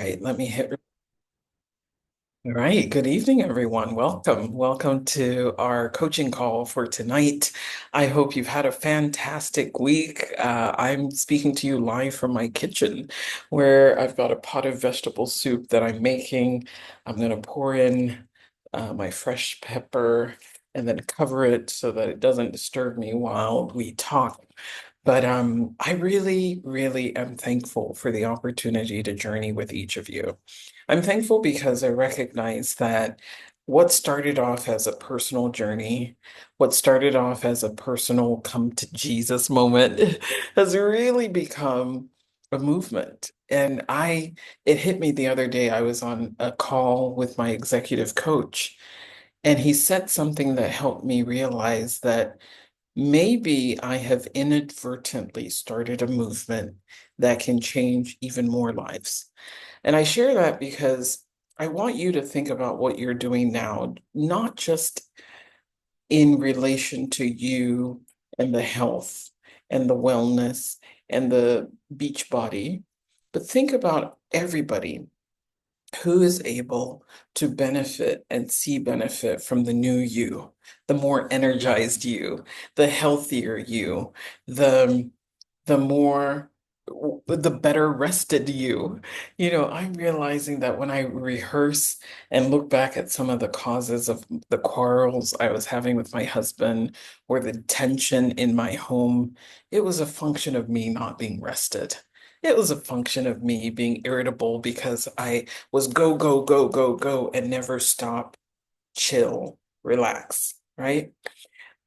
Right, let me hit. All right, good evening, everyone. Welcome. Welcome to our coaching call for tonight. I hope you've had a fantastic week. I'm speaking to you live from my kitchen where I've got a pot of vegetable soup that I'm making. I'm going to pour in my fresh pepper and then cover it so that it doesn't disturb me while we talk. But I really, really am thankful for the opportunity to journey with each of you. I'm thankful because I recognize that what started off as a personal journey, what started off as a personal come to Jesus moment, has really become a movement. It hit me the other day. I was on a call with my executive coach, and he said something that helped me realize that maybe I have inadvertently started a movement that can change even more lives. And I share that because I want you to think about what you're doing now, not just in relation to you and the health and the wellness and the beach body, but think about everybody who is able to benefit and see benefit from the new you, the more energized you, the healthier you, the the more the better rested you. I'm realizing that when I rehearse and look back at some of the causes of the quarrels I was having with my husband or the tension in my home, it was a function of me not being rested. It was a function of me being irritable because I was go, go, go, go, go, and never stop, chill, relax, right?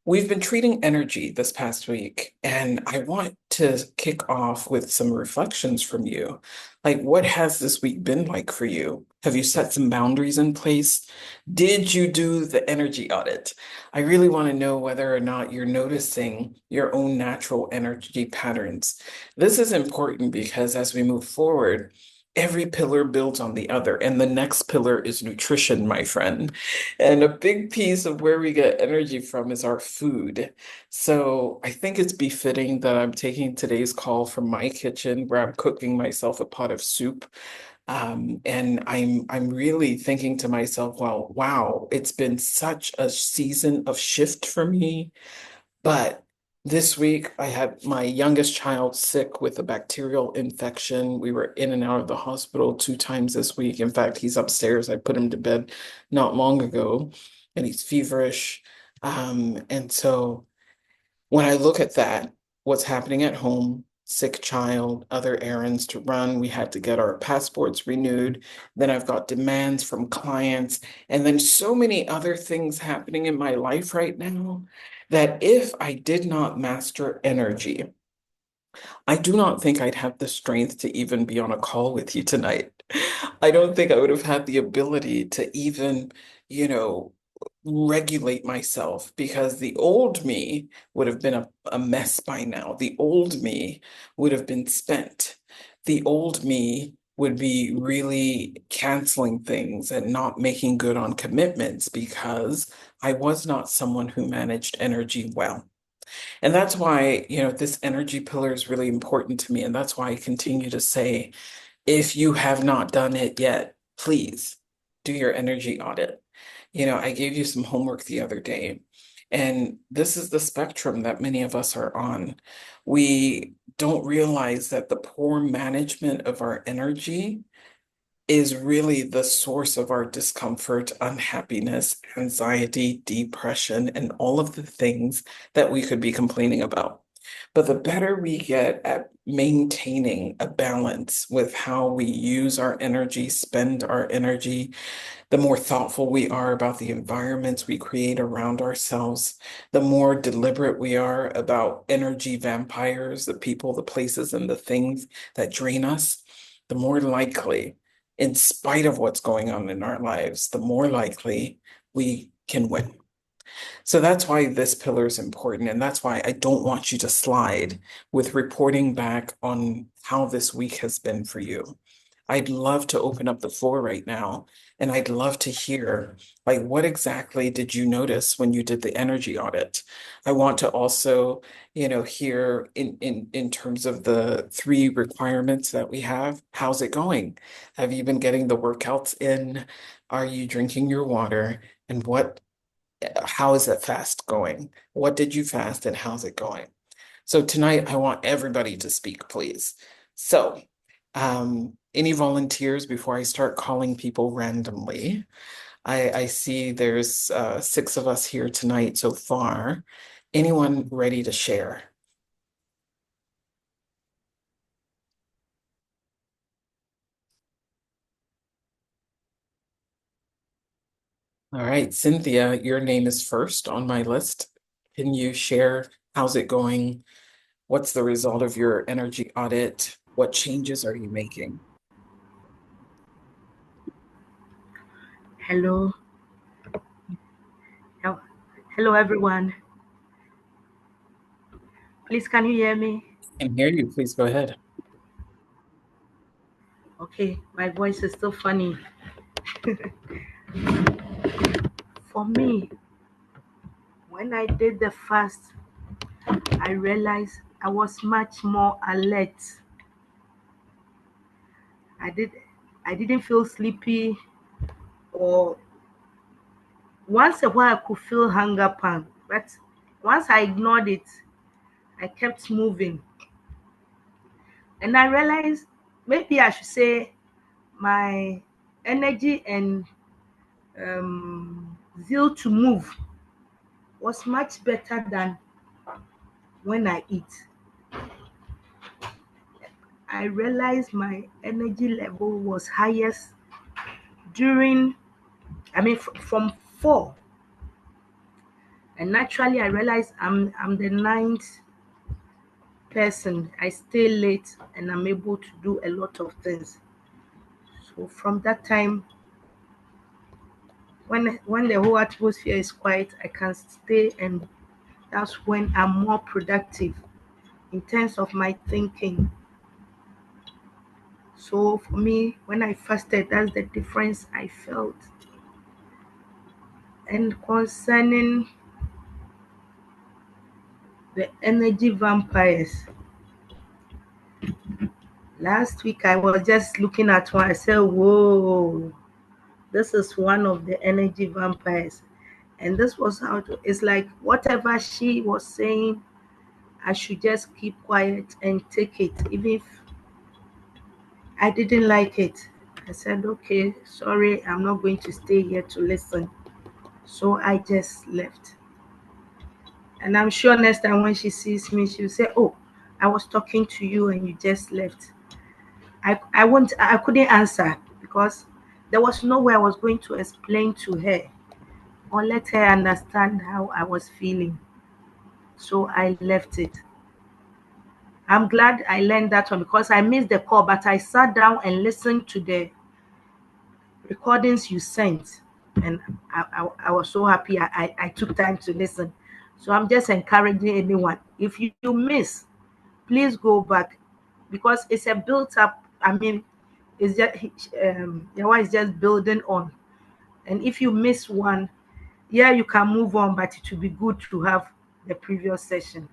We've been treating energy this past week, and I want to kick off with some reflections from you. Like, what has this week been like for you? Have you set some boundaries in place? Did you do the energy audit? I really want to know whether or not you're noticing your own natural energy patterns. This is important because as we move forward, every pillar builds on the other, and the next pillar is nutrition, my friend. And a big piece of where we get energy from is our food. So I think it's befitting that I'm taking today's call from my kitchen where I'm cooking myself a pot of soup. And I'm really thinking to myself, well, wow, it's been such a season of shift for me. But this week, I had my youngest child sick with a bacterial infection. We were in and out of the hospital 2 times this week. In fact, he's upstairs. I put him to bed not long ago, and he's feverish. And so when I look at that, what's happening at home, sick child, other errands to run, we had to get our passports renewed. Then I've got demands from clients, and then so many other things happening in my life right now that if I did not master energy, I do not think I'd have the strength to even be on a call with you tonight. I don't think I would have had the ability to even, you know, regulate myself because the old me would have been a mess by now. The old me would have been spent. The old me would be really canceling things and not making good on commitments because I was not someone who managed energy well. And that's why, this energy pillar is really important to me. And that's why I continue to say, if you have not done it yet, please do your energy audit. I gave you some homework the other day, and this is the spectrum that many of us are on. We don't realize that the poor management of our energy is really the source of our discomfort, unhappiness, anxiety, depression, and all of the things that we could be complaining about. But the better we get at maintaining a balance with how we use our energy, spend our energy, the more thoughtful we are about the environments we create around ourselves, the more deliberate we are about energy vampires, the people, the places, and the things that drain us, the more likely, in spite of what's going on in our lives, the more likely we can win. So that's why this pillar is important. And that's why I don't want you to slide with reporting back on how this week has been for you. I'd love to open up the floor right now, and I'd love to hear, like, what exactly did you notice when you did the energy audit? I want to also, hear in terms of the three requirements that we have, how's it going? Have you been getting the workouts in? Are you drinking your water? And how is that fast going? What did you fast and how's it going? So tonight, I want everybody to speak, please. So, any volunteers before I start calling people randomly? I see there's six of us here tonight so far. Anyone ready to share? All right, Cynthia, your name is first on my list. Can you share how's it going? What's the result of your energy audit? What changes are you making? Hello, Hel- hello everyone. Please, can you hear me? Can hear you. Please go ahead. Okay, my voice is still funny. For me, when I did the fast, I realized I was much more alert. I did, I didn't feel sleepy, or once a while I could feel hunger pang, but once I ignored it, I kept moving, and I realized maybe I should say my energy and zeal to move was much better than when I eat. I realized my energy level was highest during, from 4. And naturally, I realized I'm the ninth person. I stay late and I'm able to do a lot of things. So from that time, when the whole atmosphere is quiet, I can stay, and that's when I'm more productive in terms of my thinking. So for me, when I fasted, that's the difference I felt. And concerning the energy vampires, last week I was just looking at one. I said, "Whoa, this is one of the energy vampires." And this was it's like whatever she was saying, I should just keep quiet and take it, even if I didn't like it. I said, "Okay, sorry, I'm not going to stay here to listen." So I just left. And I'm sure next time when she sees me, she'll say, "Oh, I was talking to you and you just left." I couldn't answer because there was no way I was going to explain to her or let her understand how I was feeling. So I left it. I'm glad I learned that one because I missed the call, but I sat down and listened to the recordings you sent. And I was so happy I took time to listen. So I'm just encouraging anyone. If you miss, please go back because it's a built up. It's just the one is just building on. And if you miss one, yeah, you can move on, but it will be good to have the previous session.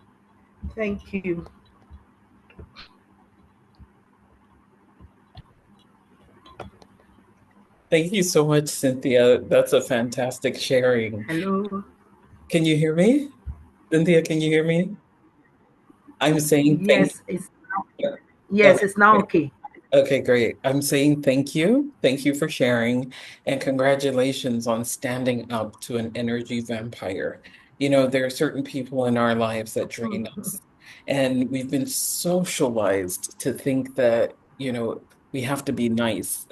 Thank you. Thank you so much, Cynthia. That's a fantastic sharing. Hello. Can you hear me? Cynthia, can you hear me? I'm saying thank Yes, you. yes, Okay, it's now great. okay. Okay, great. I'm saying thank you. Thank you for sharing and congratulations on standing up to an energy vampire. There are certain people in our lives that drain us, and we've been socialized to think that, we have to be nice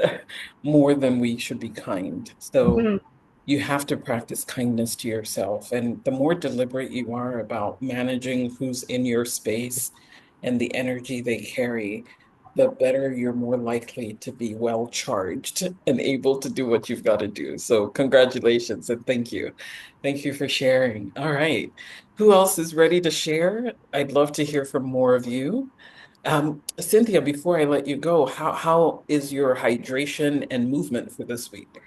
more than we should be kind. So Mhm. you have to practice kindness to yourself. And the more deliberate you are about managing who's in your space and the energy they carry, the better you're more likely to be well charged and able to do what you've got to do. So, congratulations and thank you. Thank you for sharing. All right. Who else is ready to share? I'd love to hear from more of you. Cynthia, before I let you go, how is your hydration and movement for this week?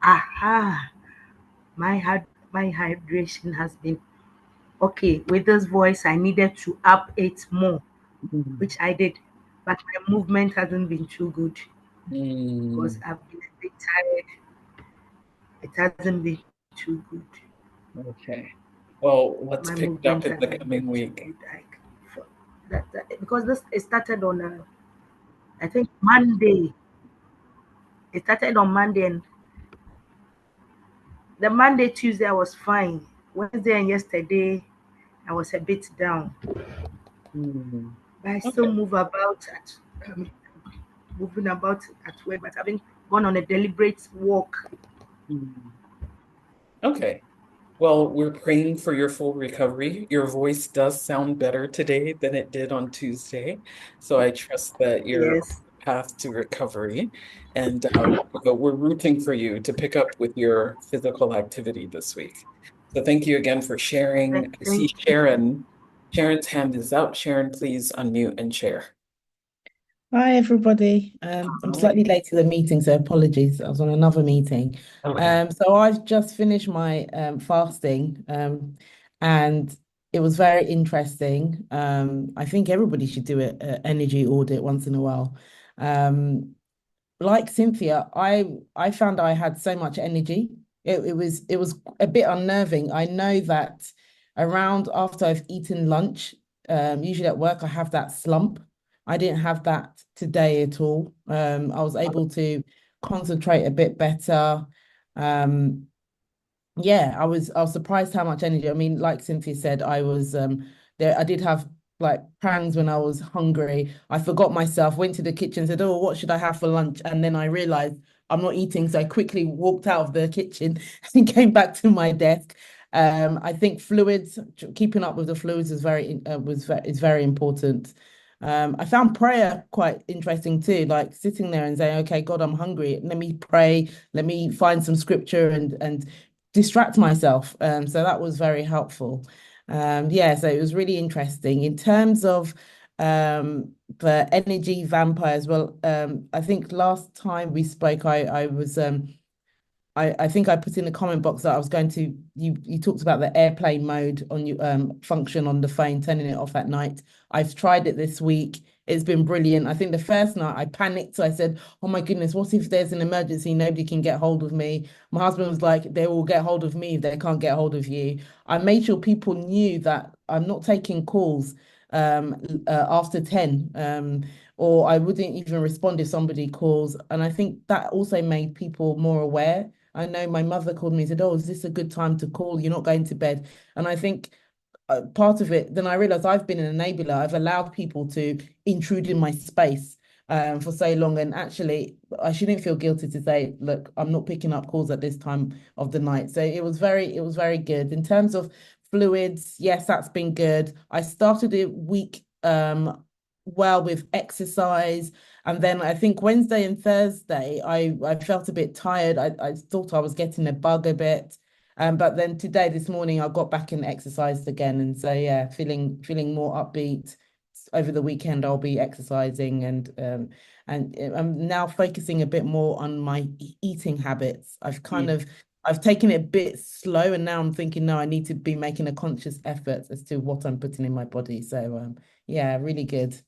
Aha, my hydration has been okay. With this voice, I needed to up it more, Mm. which I did, but my movement hasn't been too good because Mm, I've been a bit tired. It hasn't been too good. okay. Well, let's My pick it up movement in the hasn't coming been too week. good. Like for because this it started on I think Monday. It started on Monday, and the Monday, Tuesday I was fine. Wednesday and yesterday I was a bit down, Mm, but I still okay. move about moving about at work, but I haven't gone on a deliberate walk. Mm, okay. Well, we're praying for your full recovery. Your voice does sound better today than it did on Tuesday. So I trust that you're on Yes, the path to recovery. And but we're rooting for you to pick up with your physical activity this week. So thank you again for sharing. I see thank you. Sharon. Sharon's hand is up. Sharon, please unmute and share. Hi, everybody. I'm All right. slightly late to the meeting, so apologies. I was on another meeting. Okay. So I've just finished my fasting, and it was very interesting. I think everybody should do a energy audit once in a while. Um, like Cynthia, I found I had so much energy. It was a bit unnerving. I know that around after I've eaten lunch, usually at work I have that slump. I didn't have that today at all. I was able to concentrate a bit better. Um, yeah, I was surprised how much energy. I mean, like Cynthia said, I was there. I did have like pangs when I was hungry. I forgot myself, went to the kitchen, said, "Oh, what should I have for lunch?" And then I realized I'm not eating, so I quickly walked out of the kitchen and came back to my desk. I think fluids, keeping up with the fluids is very important. I found prayer quite interesting too, like sitting there and saying, "Okay, God, I'm hungry. Let me pray. Let me find some scripture and distract myself." So that was very helpful. Yeah, so it was really interesting. In terms of the energy vampires, well, I think last time we spoke, I was I think I put in the comment box that I was going to you talked about the airplane mode on your function on the phone, turning it off at night. I've tried it this week. It's been brilliant. I think the first night I panicked. So I said, "Oh my goodness, what if there's an emergency? Nobody can get hold of me." My husband was like, "They will get hold of me if they can't get hold of you." I made sure people knew that I'm not taking calls after 10. Or I wouldn't even respond if somebody calls. And I think that also made people more aware. I know my mother called me and said, "Oh, is this a good time to call? You're not going to bed." And I think part of it, then I realized I've been an enabler. I've allowed people to intrude in my space for so long. And actually, I shouldn't feel guilty to say, "Look, I'm not picking up calls at this time of the night." So it was very good. In terms of fluids, yes, that's been good. I started a week well with exercise. And then I think Wednesday and Thursday, I felt a bit tired. I thought I was getting a bug a bit. But then today, this morning, I got back and exercised again. And so yeah, feeling more upbeat. Over the weekend, I'll be exercising and I'm now focusing a bit more on my eating habits. I've taken it a bit slow and now I'm thinking, no, I need to be making a conscious effort as to what I'm putting in my body. So yeah, really good.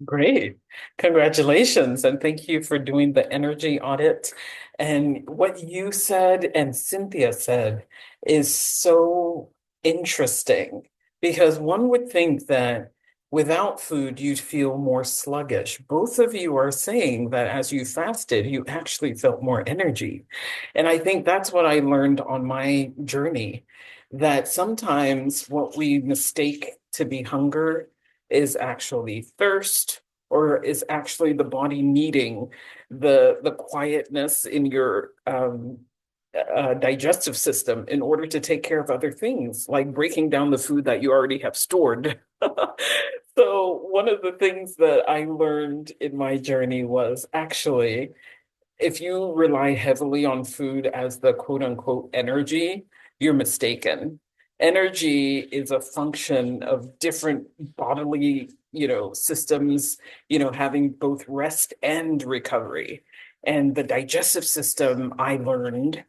Great. Congratulations. And thank you for doing the energy audit. And what you said and Cynthia said is so interesting because one would think that without food, you'd feel more sluggish. Both of you are saying that as you fasted, you actually felt more energy. And I think that's what I learned on my journey, that sometimes what we mistake to be hunger is actually thirst or is actually the body needing the quietness in your digestive system in order to take care of other things like breaking down the food that you already have stored. So one of the things that I learned in my journey was actually if you rely heavily on food as the quote unquote energy, you're mistaken. Energy is a function of different bodily, systems, having both rest and recovery. And the digestive system, I learned,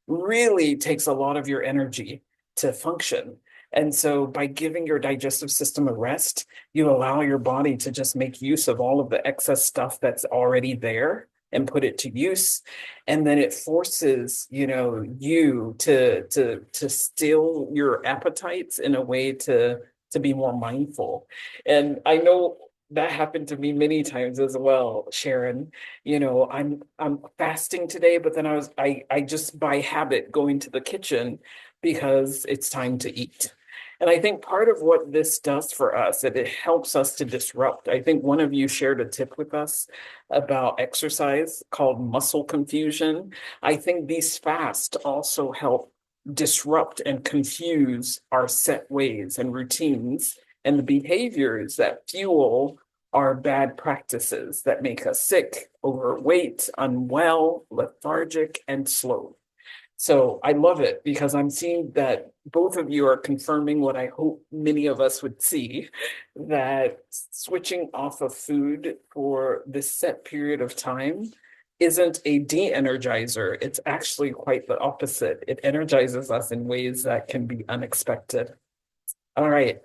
really takes a lot of your energy to function. And so by giving your digestive system a rest, you allow your body to just make use of all of the excess stuff that's already there and put it to use. And then it forces, you to still your appetites in a way to be more mindful. And I know that happened to me many times as well, Sharon. I'm fasting today, but then I just by habit go into the kitchen because it's time to eat. And I think part of what this does for us, that it helps us to disrupt. I think one of you shared a tip with us about exercise called muscle confusion. I think these fasts also help disrupt and confuse our set ways and routines and the behaviors that fuel our bad practices that make us sick, overweight, unwell, lethargic, and slow. So I love it because I'm seeing that both of you are confirming what I hope many of us would see, that switching off of food for this set period of time isn't a de-energizer. It's actually quite the opposite. It energizes us in ways that can be unexpected. All right.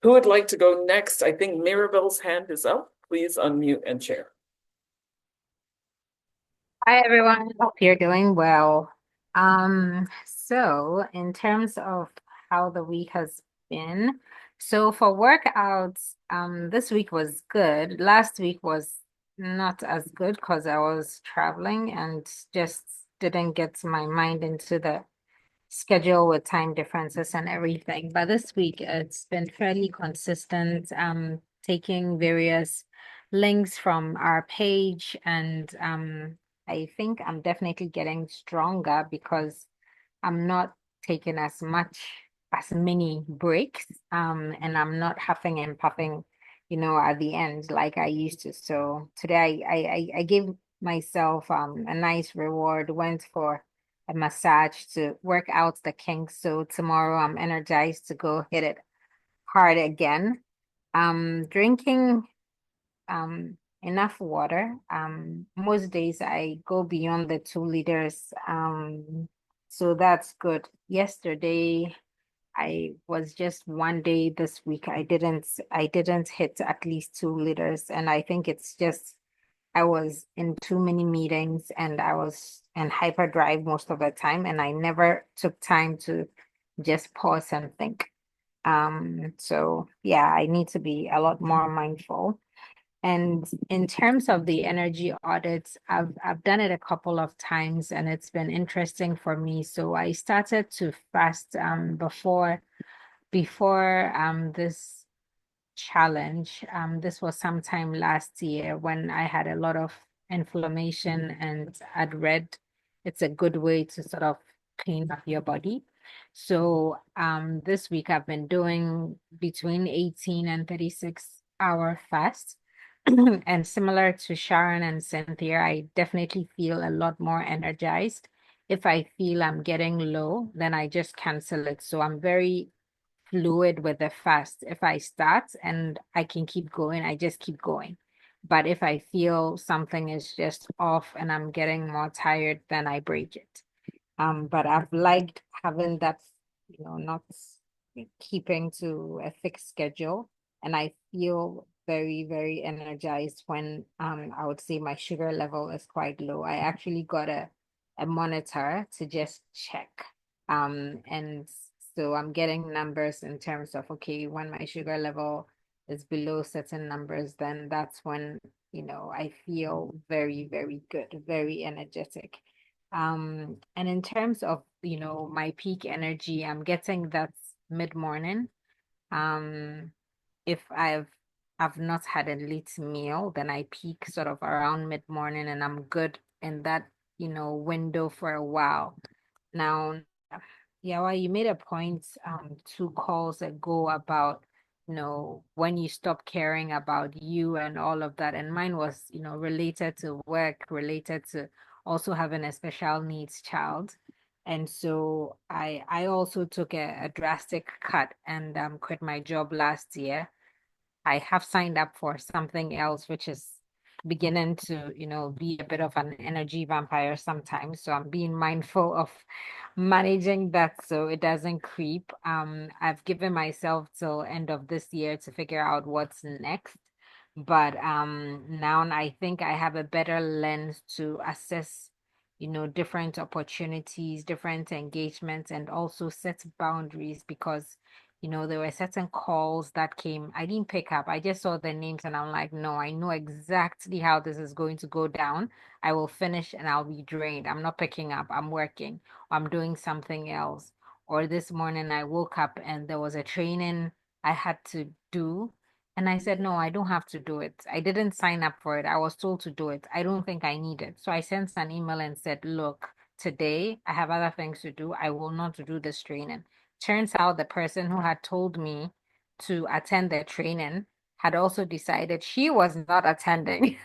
Who would like to go next? I think Mirabelle's hand is up. Please unmute and share. Hi everyone, hope you're doing well. So in terms of how the week has been, so for workouts, this week was good. Last week was not as good because I was traveling and just didn't get my mind into the schedule with time differences and everything. But this week it's been fairly consistent, taking various links from our page and I think I'm definitely getting stronger because I'm not taking as many breaks, and I'm not huffing and puffing, at the end like I used to. So today I gave myself a nice reward, went for a massage to work out the kinks. So tomorrow I'm energized to go hit it hard again. Drinking enough water. Most days I go beyond the 2 liters. So that's good. Yesterday I was just one day this week. I didn't hit at least 2 liters. And I think it's just I was in too many meetings and I was in hyperdrive most of the time and I never took time to just pause and think. So yeah, I need to be a lot more mindful. And in terms of the energy audits, I've done it a couple of times and it's been interesting for me. So I started to fast before this challenge. This was sometime last year when I had a lot of inflammation and I'd read it's a good way to sort of clean up your body. So this week I've been doing between 18 and 36-hour fast. And similar to Sharon and Cynthia, I definitely feel a lot more energized. If I feel I'm getting low, then I just cancel it. So I'm very fluid with the fast. If I start and I can keep going, I just keep going. But if I feel something is just off and I'm getting more tired, then I break it. But I've liked having that, not keeping to a fixed schedule. And I feel very, very energized when I would say my sugar level is quite low. I actually got a monitor to just check. And so I'm getting numbers in terms of, okay, when my sugar level is below certain numbers, then that's when, I feel very, very good, very energetic. And in terms of, my peak energy, I'm getting that mid-morning. Um, if I've not had a late meal, then I peak sort of around mid-morning and I'm good in that, window for a while. Now, yeah, well, you made a point 2 calls ago about, when you stop caring about you and all of that. And mine was, related to work, related to also having a special needs child. And so I also took a drastic cut and quit my job last year. I have signed up for something else, which is beginning to, be a bit of an energy vampire sometimes. So I'm being mindful of managing that so it doesn't creep. I've given myself till end of this year to figure out what's next. But now I think I have a better lens to assess, different opportunities, different engagements, and also set boundaries because there were certain calls that came. I didn't pick up. I just saw the names and I'm like, no, I know exactly how this is going to go down. I will finish and I'll be drained. I'm not picking up. I'm working. I'm doing something else. Or this morning I woke up and there was a training I had to do. And I said, no, I don't have to do it. I didn't sign up for it. I was told to do it. I don't think I need it. So I sent an email and said, look, today I have other things to do. I will not do this training. Turns out the person who had told me to attend the training had also decided she was not attending.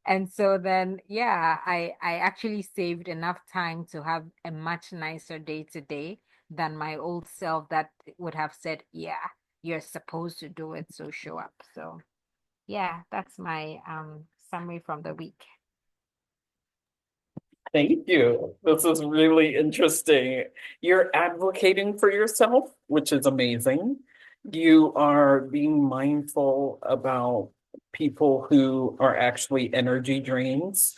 And so then, yeah, I actually saved enough time to have a much nicer day today than my old self that would have said, yeah, you're supposed to do it, so show up. So yeah, that's my summary from the week. Thank you. This is really interesting. You're advocating for yourself, which is amazing. You are being mindful about people who are actually energy drains,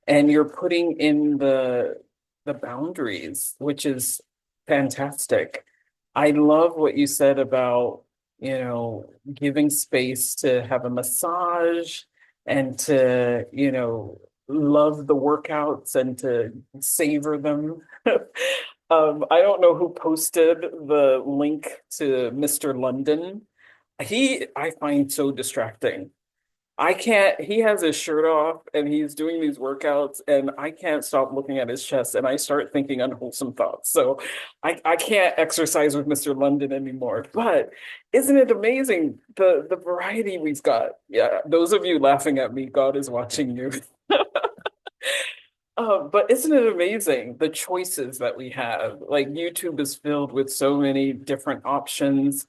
and you're putting in the boundaries, which is fantastic. I love what you said about, giving space to have a massage and to, love the workouts and to savor them. I don't know who posted the link to Mr. London. I find so distracting. I can't, he has his shirt off and he's doing these workouts and I can't stop looking at his chest and I start thinking unwholesome thoughts. So I can't exercise with Mr. London anymore. But isn't it amazing the variety we've got? Yeah, those of you laughing at me, God is watching you. But isn't it amazing the choices that we have? Like YouTube is filled with so many different options.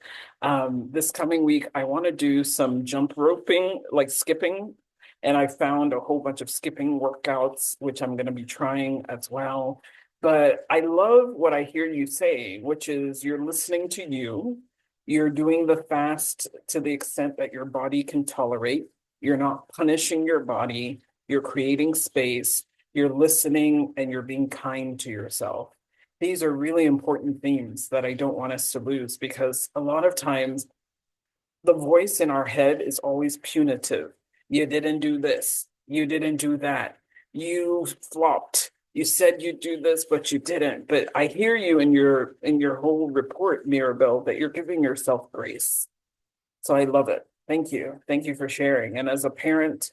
This coming week, I want to do some jump roping, like skipping, and I found a whole bunch of skipping workouts, which I'm going to be trying as well. But I love what I hear you say, which is you're listening to you. You're doing the fast to the extent that your body can tolerate. You're not punishing your body. You're creating space, you're listening, and you're being kind to yourself. These are really important themes that I don't want us to lose because a lot of times the voice in our head is always punitive. You didn't do this. You didn't do that. You flopped. You said you'd do this, but you didn't. But I hear you in your whole report, Mirabelle, that you're giving yourself grace. So I love it. Thank you. Thank you for sharing. And as a parent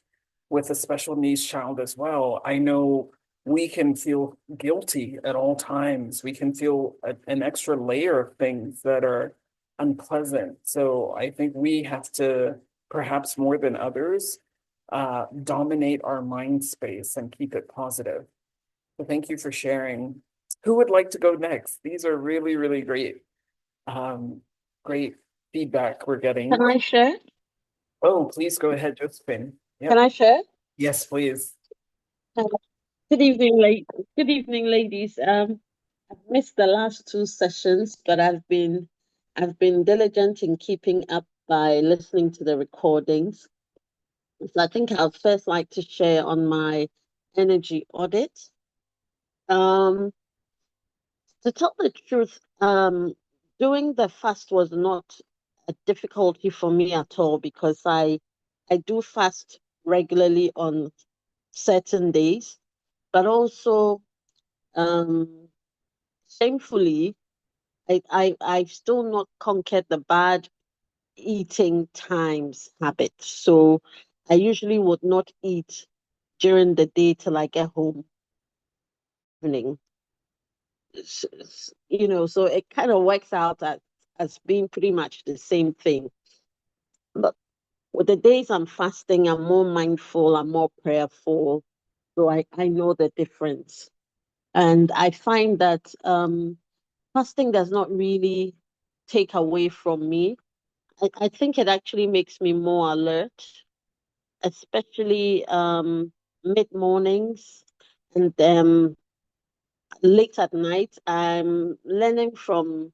with a special needs child as well, I know we can feel guilty at all times. We can feel an extra layer of things that are unpleasant. So I think we have to, perhaps more than others, dominate our mind space and keep it positive. So thank you for sharing. Who would like to go next? These are really, really great, great feedback we're Can getting. I share? Oh, please go ahead, Josephine. Can Yep. I share? Yes, please. Uh, Good evening, Good evening, ladies. I've missed the last two sessions, but I've been diligent in keeping up by listening to the recordings. So I think I'd first like to share on my energy audit. Um, to tell the truth, doing the fast was not a difficulty for me at all because I do fast regularly on certain days, but also shamefully, I've still not conquered the bad eating times habit. So I usually would not eat during the day till I get home evening. So it kind of works out as being pretty much the same thing. But with the days I'm fasting, I'm more mindful, I'm more prayerful. So I know the difference. And I find that fasting does not really take away from me. I think it actually makes me more alert, especially mid mornings and late at night. I'm learning from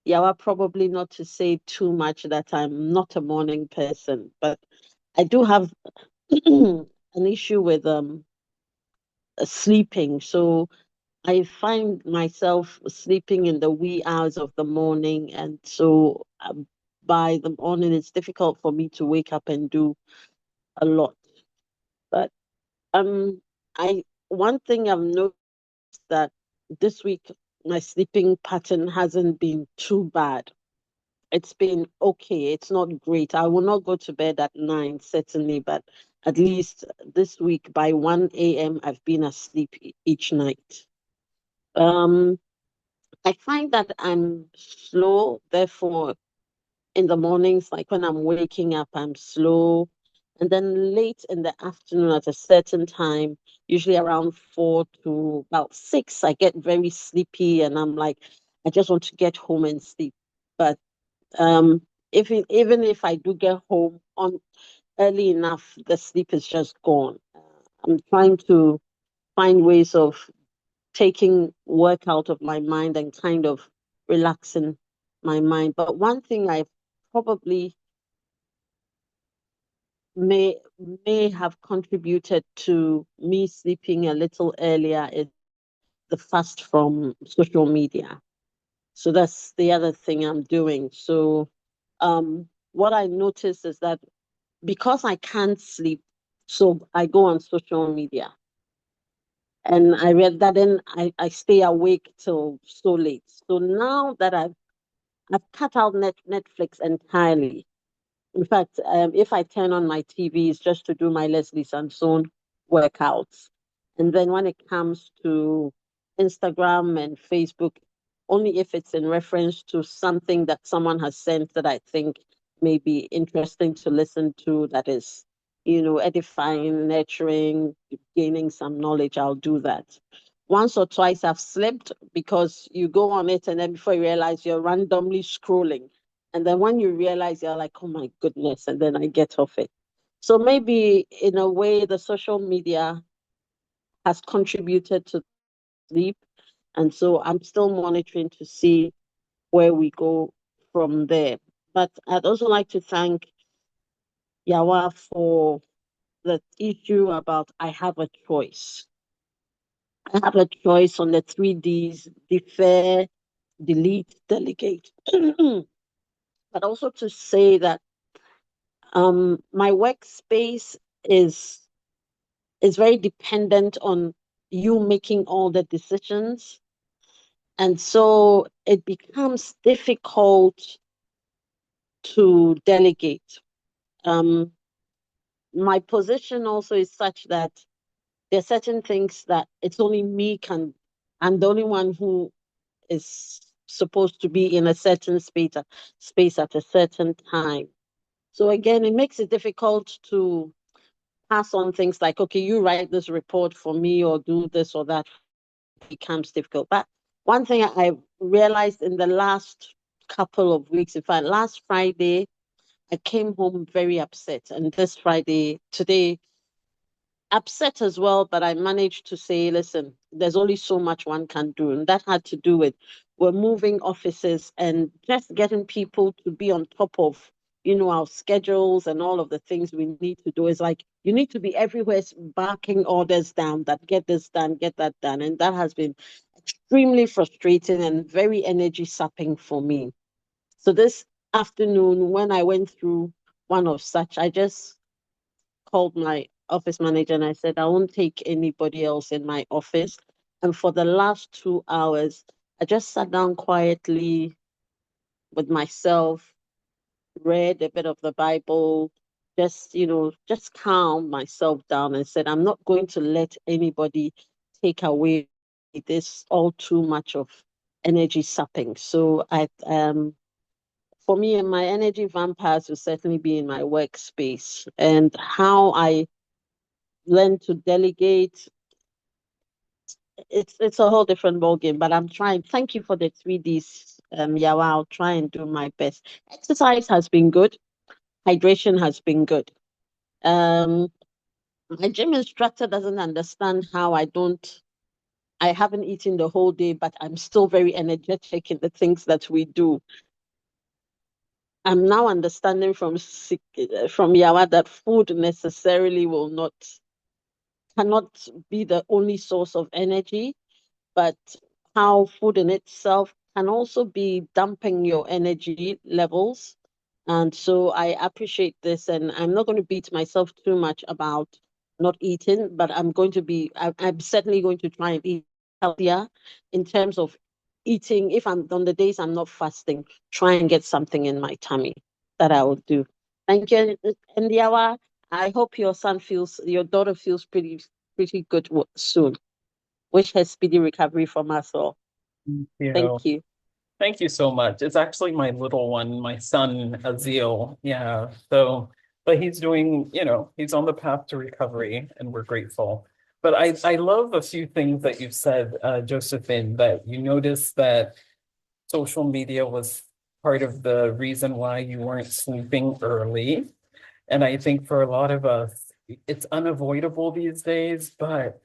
Yawa probably not to say too much that I'm not a morning person, but I do have an issue with sleeping. So I find myself sleeping in the wee hours of the morning, and so by the morning it's difficult for me to wake up and do a lot. But I one thing I've noticed that this week my sleeping pattern hasn't been too bad. It's been okay. It's not great. I will not go to bed at 9, certainly, but at least this week by 1 a.m. I've been asleep each night. Um, I find that I'm slow, therefore, in the mornings, like when I'm waking up, I'm slow. And then late in the afternoon at a certain time, usually around 4 to about 6, I get very sleepy and I'm like, I just want to get home and sleep. But um, even if I do get home on early enough, the sleep is just gone. I'm trying to find ways of taking work out of my mind and kind of relaxing my mind. But one thing I probably may may have contributed to me sleeping a little earlier is the fast from social media. So that's the other thing I'm doing. So what I notice is that because I can't sleep, so I go on social media. And I read that then I stay awake till so late. So now that I've cut out Netflix entirely. In fact, if I turn on my TV, it's just to do my Leslie Sanson workouts. And then when it comes to Instagram and Facebook, only if it's in reference to something that someone has sent that I think may be interesting to listen to, that is, edifying, nurturing, gaining some knowledge, I'll do that. Once or twice I've slipped because you go on it and then before you realize you're randomly scrolling. And then when you realize you're like, oh my goodness, and then I get off it. So maybe in a way, the social media has contributed to sleep. And so I'm still monitoring to see where we go from there. But I'd also like to thank Yawa for the issue about I have a choice. I have a choice on the 3Ds: defer, delete, delegate. But also to say that my workspace is is very dependent on you making all the decisions. And so it becomes difficult to delegate. Um, my position also is such that there are certain things that it's only me can, I'm the only one who is supposed to be in a certain space at a certain time. So again, it makes it difficult to pass on things like, okay, you write this report for me or do this or that. It becomes difficult. But one thing I realized in the last couple of weeks, in fact, last Friday, I came home very upset. And this Friday, today, upset as well, but I managed to say, listen, there's only so much one can do. And that had to do with we're moving offices and just getting people to be on top of, our schedules and all of the things we need to do. Is like you need to be everywhere barking orders down that get this done, get that done. And that has been extremely frustrating and very energy sapping for me. So this afternoon, when I went through one of such, I just called my office manager and I said, I won't take anybody else in my office. And for the last 2 hours, I just sat down quietly with myself, read a bit of the Bible, just calm myself down and said, I'm not going to let anybody take away this all too much of energy sapping. So for me, and my energy vampires will certainly be in my workspace and how I learn to delegate. it's a whole different ball game, but I'm trying. Thank you for the 3Ds, Yawa. I'll try and do my best. Exercise has been good. Hydration has been good. Um, my gym instructor doesn't understand how I haven't eaten the whole day, but I'm still very energetic in the things that we do. I'm now understanding from Yawa that food necessarily cannot be the only source of energy, but how food in itself can also be dumping your energy levels. And so I appreciate this, and I'm not going to beat myself too much about not eating, but I'm certainly going to try and eat healthier in terms of eating. If I'm on the days I'm not fasting, try and get something in my tummy that I will do. Thank you, Ndiawa. I hope your daughter feels pretty good soon. Wish her speedy recovery from us all. Thank you. Thank you. Thank you so much. It's actually my little one, my son, Azil. Yeah. So, but he's doing, he's on the path to recovery and we're grateful. But I love a few things that you've said, Josephine, that you noticed that social media was part of the reason why you weren't sleeping early. And I think for a lot of us, it's unavoidable these days, but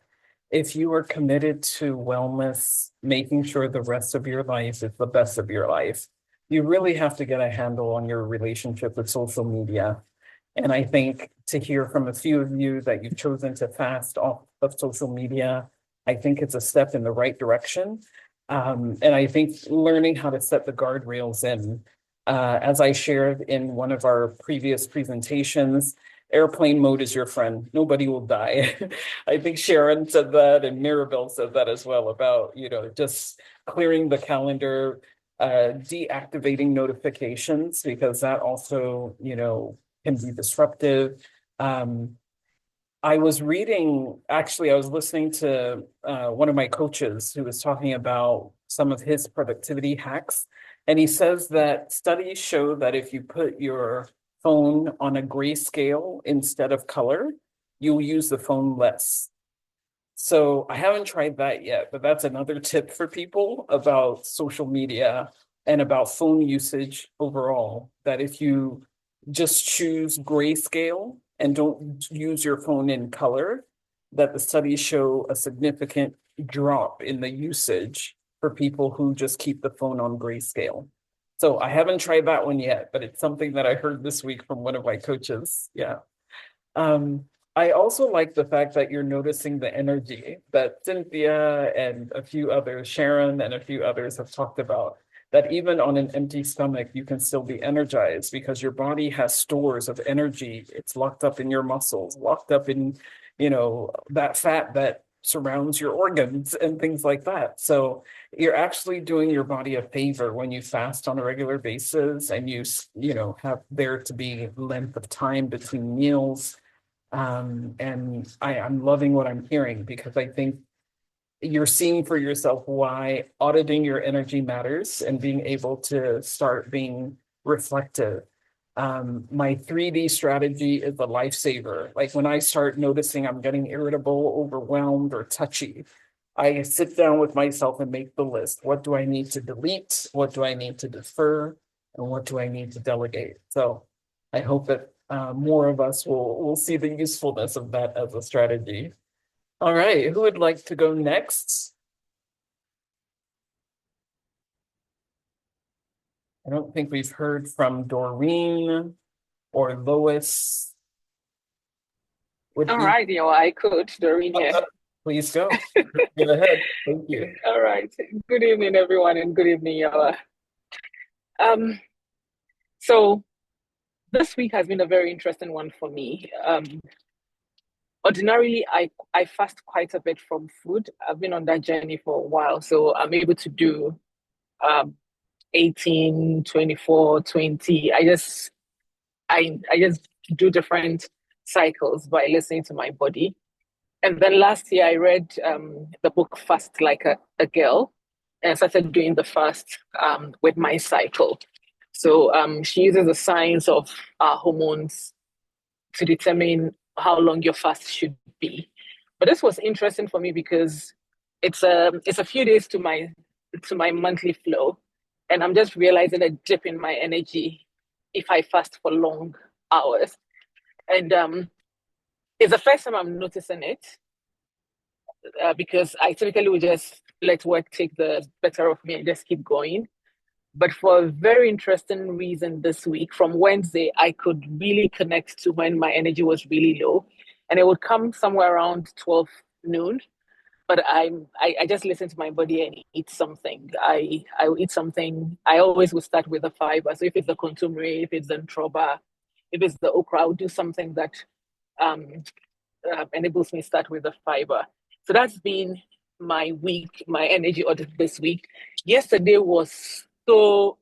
if you are committed to wellness, making sure the rest of your life is the best of your life, you really have to get a handle on your relationship with social media. And I think to hear from a few of you that you've chosen to fast off of social media, I think it's a step in the right direction. And I think learning how to set the guardrails in, as I shared in one of our previous presentations, airplane mode is your friend. Nobody will die. I think Sharon said that and Mirabelle said that as well about, just clearing the calendar, deactivating notifications, because that also, can be disruptive. Um, I was listening to one of my coaches who was talking about some of his productivity hacks. And he says that studies show that if you put your phone on a grayscale instead of color, you'll use the phone less. So I haven't tried that yet, but that's another tip for people about social media and about phone usage overall. That if you just choose grayscale and don't use your phone in color, that the studies show a significant drop in the usage for people who just keep the phone on grayscale. So I haven't tried that one yet, but it's something that I heard this week from one of my coaches. Yeah. Um, I also like the fact that you're noticing the energy that Cynthia and a few others, Sharon and a few others have talked about, that even on an empty stomach, you can still be energized because your body has stores of energy. It's locked up in your muscles, locked up in, that fat that surrounds your organs and things like that. So you're actually doing your body a favor when you fast on a regular basis and have there to be length of time between meals, and I'm loving what I'm hearing because I think you're seeing for yourself why auditing your energy matters and being able to start being reflective. My 3D strategy is a lifesaver. Like when I start noticing I'm getting irritable, overwhelmed, or touchy, I sit down with myself and make the list. What do I need to delete? What do I need to defer? And what do I need to delegate? So I hope that more of us will see the usefulness of that as a strategy. All right, who would like to go next? I don't think we've heard from Doreen or Lois. All right, I could, Doreen here. Please go. Go ahead. Thank you. All right. Good evening, everyone, and good evening, Yawa. So this week has been a very interesting one for me. Ordinarily, I fast quite a bit from food. I've been on that journey for a while, so I'm able to do 18, 24, 20. I just do different cycles by listening to my body. And then last year, I read the book Fast Like a Girl and I started doing the fast with my cycle. So she uses the science of our hormones to determine how long your fast should be. But this was interesting for me because it's a few days to my monthly flow, and I'm just realizing a dip in my energy if I fast for long hours. And it's the first time I'm noticing it, because I typically would just let work take the better of me and just keep going. But for a very interesting reason this week, from Wednesday, I could really connect to when my energy was really low. And it would come somewhere around 12 noon. But I just listen to my body and eat something. I will eat something. I always will start with the fiber. So if it's the kontumire, if it's the ntroba, if it's the okra, I'll do something that um, enables me to start with the fiber. So that's been my week, my energy audit this week. Yesterday was so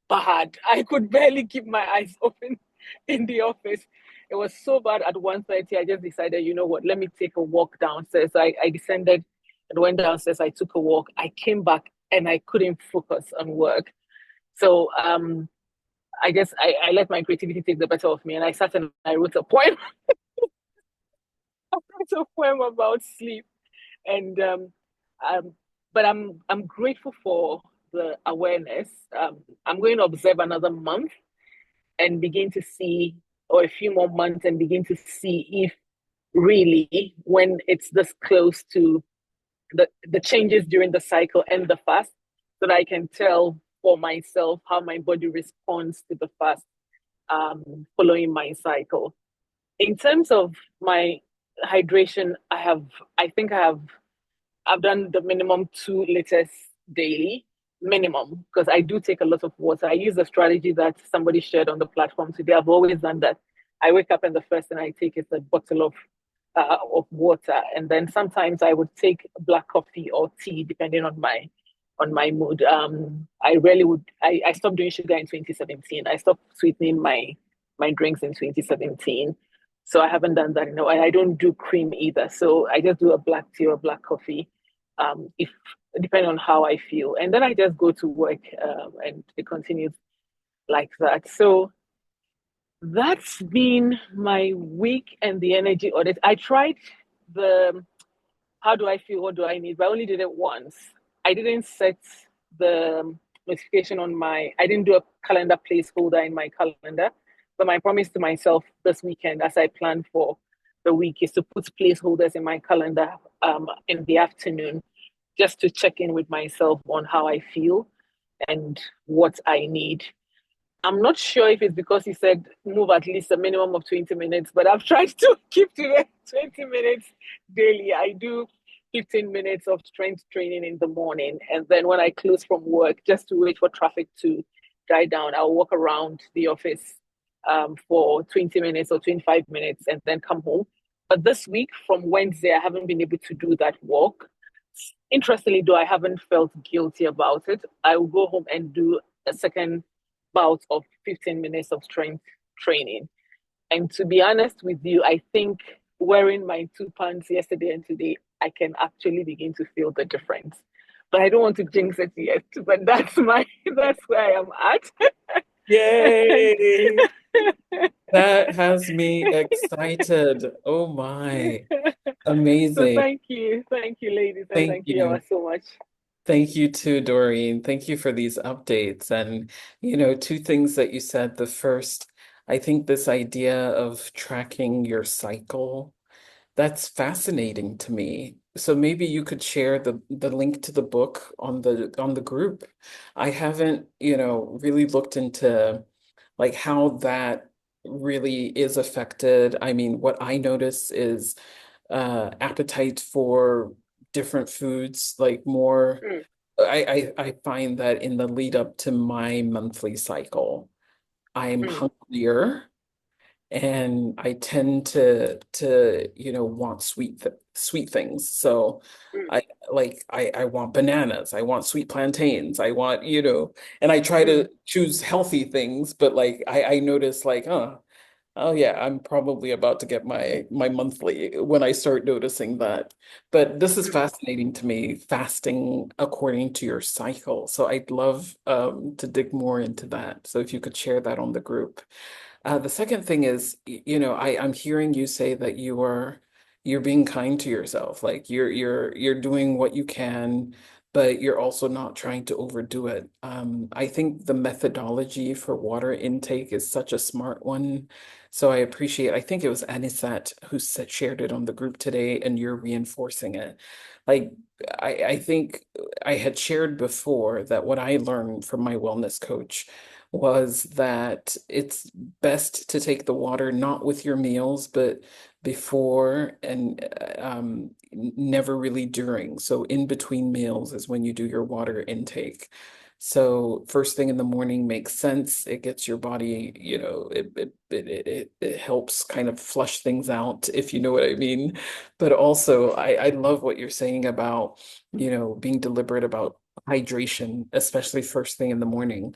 bad. I could barely keep my eyes open in the office. It was so bad at 1:30. I just decided, you know what, let me take a walk downstairs. I descended and went downstairs. I took a walk. I came back and I couldn't focus on work. So I guess I let my creativity take the better of me, and I sat and I wrote a poem. I wrote a poem about sleep. And um, but I'm grateful for the awareness. I'm going to observe another month and begin to see, or a few more months, and begin to see if really, when it's this close to the changes during the cycle and the fast, so that I can tell for myself how my body responds to the fast, following my cycle. In terms of my hydration, I think I've done the minimum 2 liters daily, minimum, because I do take a lot of water. I use the strategy that somebody shared on the platform today. I've always done that. I wake up and the first thing I take is a bottle of water, and then sometimes I would take black coffee or tea depending on my mood. I really would. I stopped doing sugar in 2017. I stopped sweetening my drinks in 2017. So I haven't done that, and I don't do cream either. So I just do a black tea or black coffee, if depending on how I feel, and then I just go to work, and it continues like that. So that's been my week and the energy audit. I tried the how do I feel, what do I need, but I only did it once. I didn't set the notification on I didn't do a calendar placeholder in my calendar. But my promise to myself this weekend, as I plan for the week, is to put placeholders in my calendar, in the afternoon, just to check in with myself on how I feel and what I need. I'm not sure if it's because he said move at least a minimum of 20 minutes, but I've tried to keep to the 20 minutes daily. I do 15 minutes of strength training in the morning. And then when I close from work, just to wait for traffic to die down, I'll walk around the office, for 20 minutes or 25 minutes and then come home. But this week, from Wednesday, I haven't been able to do that walk. Interestingly, though, I haven't felt guilty about it. I will go home and do a second bout of 15 minutes of strength training. And to be honest with you, I think wearing my 2 pants yesterday and today, I can actually begin to feel the difference. But I don't want to jinx it yet. But that's where I am at. Yay! That has me excited. Oh my. So Amazing. thank you, ladies, and Thank thank you all you. so much. Thank you too, Doreen. Thank you for these updates. And, two things that you said. The first, I think this idea of tracking your cycle, that's fascinating to me. So maybe you could share the link to the book on the group. I haven't, really looked into like how that really is affected. I mean, what I notice is appetite for different foods, like more. Mm, I find that in the lead up to my monthly cycle, I'm mm, hungrier and I tend to want sweet things. So mm, I want bananas, I want sweet plantains, I want, and I try mm, to choose healthy things, but like I notice like, oh yeah, I'm probably about to get my monthly when I start noticing that. But this is mm. fascinating to me, fasting according to your cycle. So I'd love to dig more into that. So if you could share that on the group. The second thing is, I'm hearing you say that you are you're being kind to yourself. Like you're doing what you can, but you're also not trying to overdo it. I think the methodology for water intake is such a smart one. So I think it was Anisat who shared it on the group today, and you're reinforcing it. Like I think I had shared before that what I learned from my wellness coach was that it's best to take the water not with your meals, but before and never really during. So in between meals is when you do your water intake. So first thing in the morning makes sense. It gets your body, it helps kind of flush things out, if you know what I mean. But also I love what you're saying about, being deliberate about hydration, especially first thing in the morning.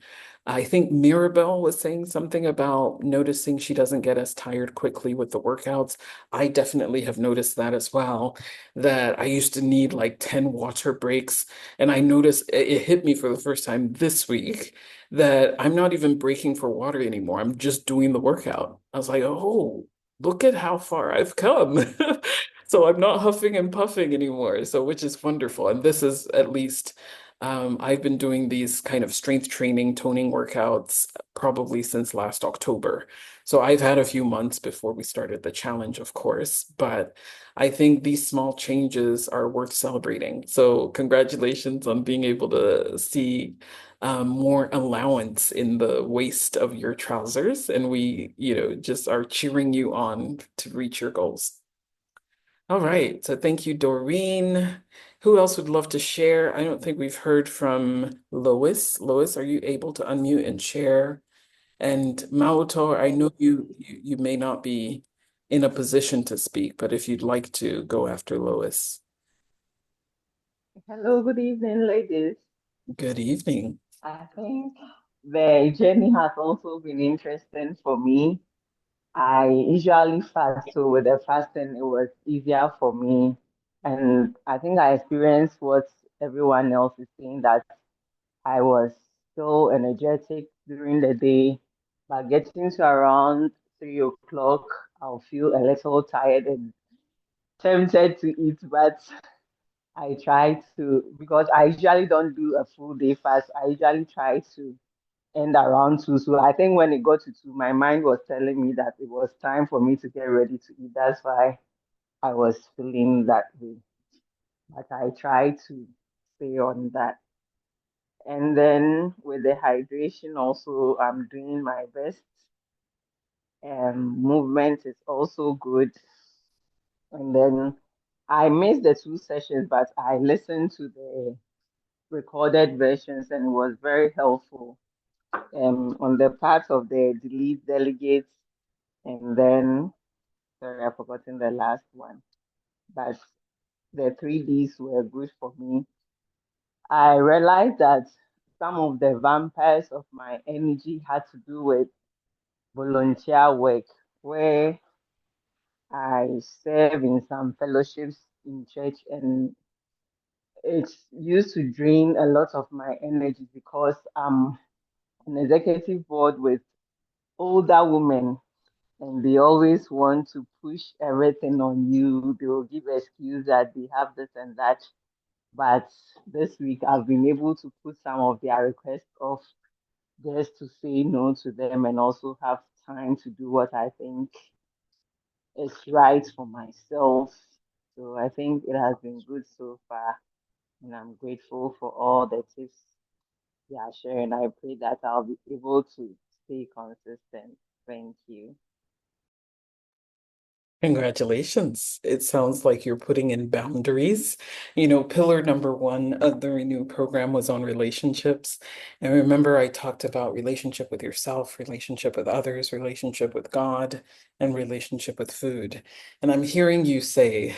I think Mirabelle was saying something about noticing she doesn't get as tired quickly with the workouts. I definitely have noticed that as well, that I used to need like 10 water breaks. And I noticed it hit me for the first time this week that I'm not even breaking for water anymore. I'm just doing the workout. I was like, oh, look at how far I've come. So I'm not huffing and puffing anymore. So, which is wonderful. And this is at least, I've been doing these kind of strength training, toning workouts probably since last October. So I've had a few months before we started the challenge, of course, but I think these small changes are worth celebrating. So congratulations on being able to see more allowance in the waist of your trousers. And we, just are cheering you on to reach your goals. All right. So thank you, Doreen. Who else would love to share? I don't think we've heard from Lois. Lois, are you able to unmute and share? And Mautor, I know you may not be in a position to speak, but if you'd like to go after Lois. Hello, good evening, ladies. Good evening. I think the journey has also been interesting for me. I usually fast, so with the fasting, it was easier for me. And I think I experienced what everyone else is saying, that I was so energetic during the day, but getting to around 3 o'clock, I'll feel a little tired and tempted to eat, but I try to, because I usually don't do a full day fast. I usually try to end around 2. So I think when it got to 2, my mind was telling me that it was time for me to get ready to eat. That's why I was feeling that way. But I try to stay on that. And then with the hydration also, I'm doing my best. Movement is also good. And then I missed the 2 sessions, but I listened to the recorded versions, and it was very helpful on the part of the delete delegates. And then, sorry, I've forgotten the last one, but the 3Ds were good for me. I realized that some of the vampires of my energy had to do with volunteer work, where I serve in some fellowships in church, and it's used to drain a lot of my energy because I'm an executive board with older women, and they always want to push everything on you. They will give excuse that they have this and that. But this week I've been able to put some of their requests off just to say no to them and also have time to do what I think is right for myself. So I think it has been good so far, and I'm grateful for all the tips they are sharing. I pray that I'll be able to stay consistent. Thank you. Congratulations. It sounds like you're putting in boundaries. Pillar number one of the Renew program was on relationships. And remember, I talked about relationship with yourself, relationship with others, relationship with God, and relationship with food. And I'm hearing you say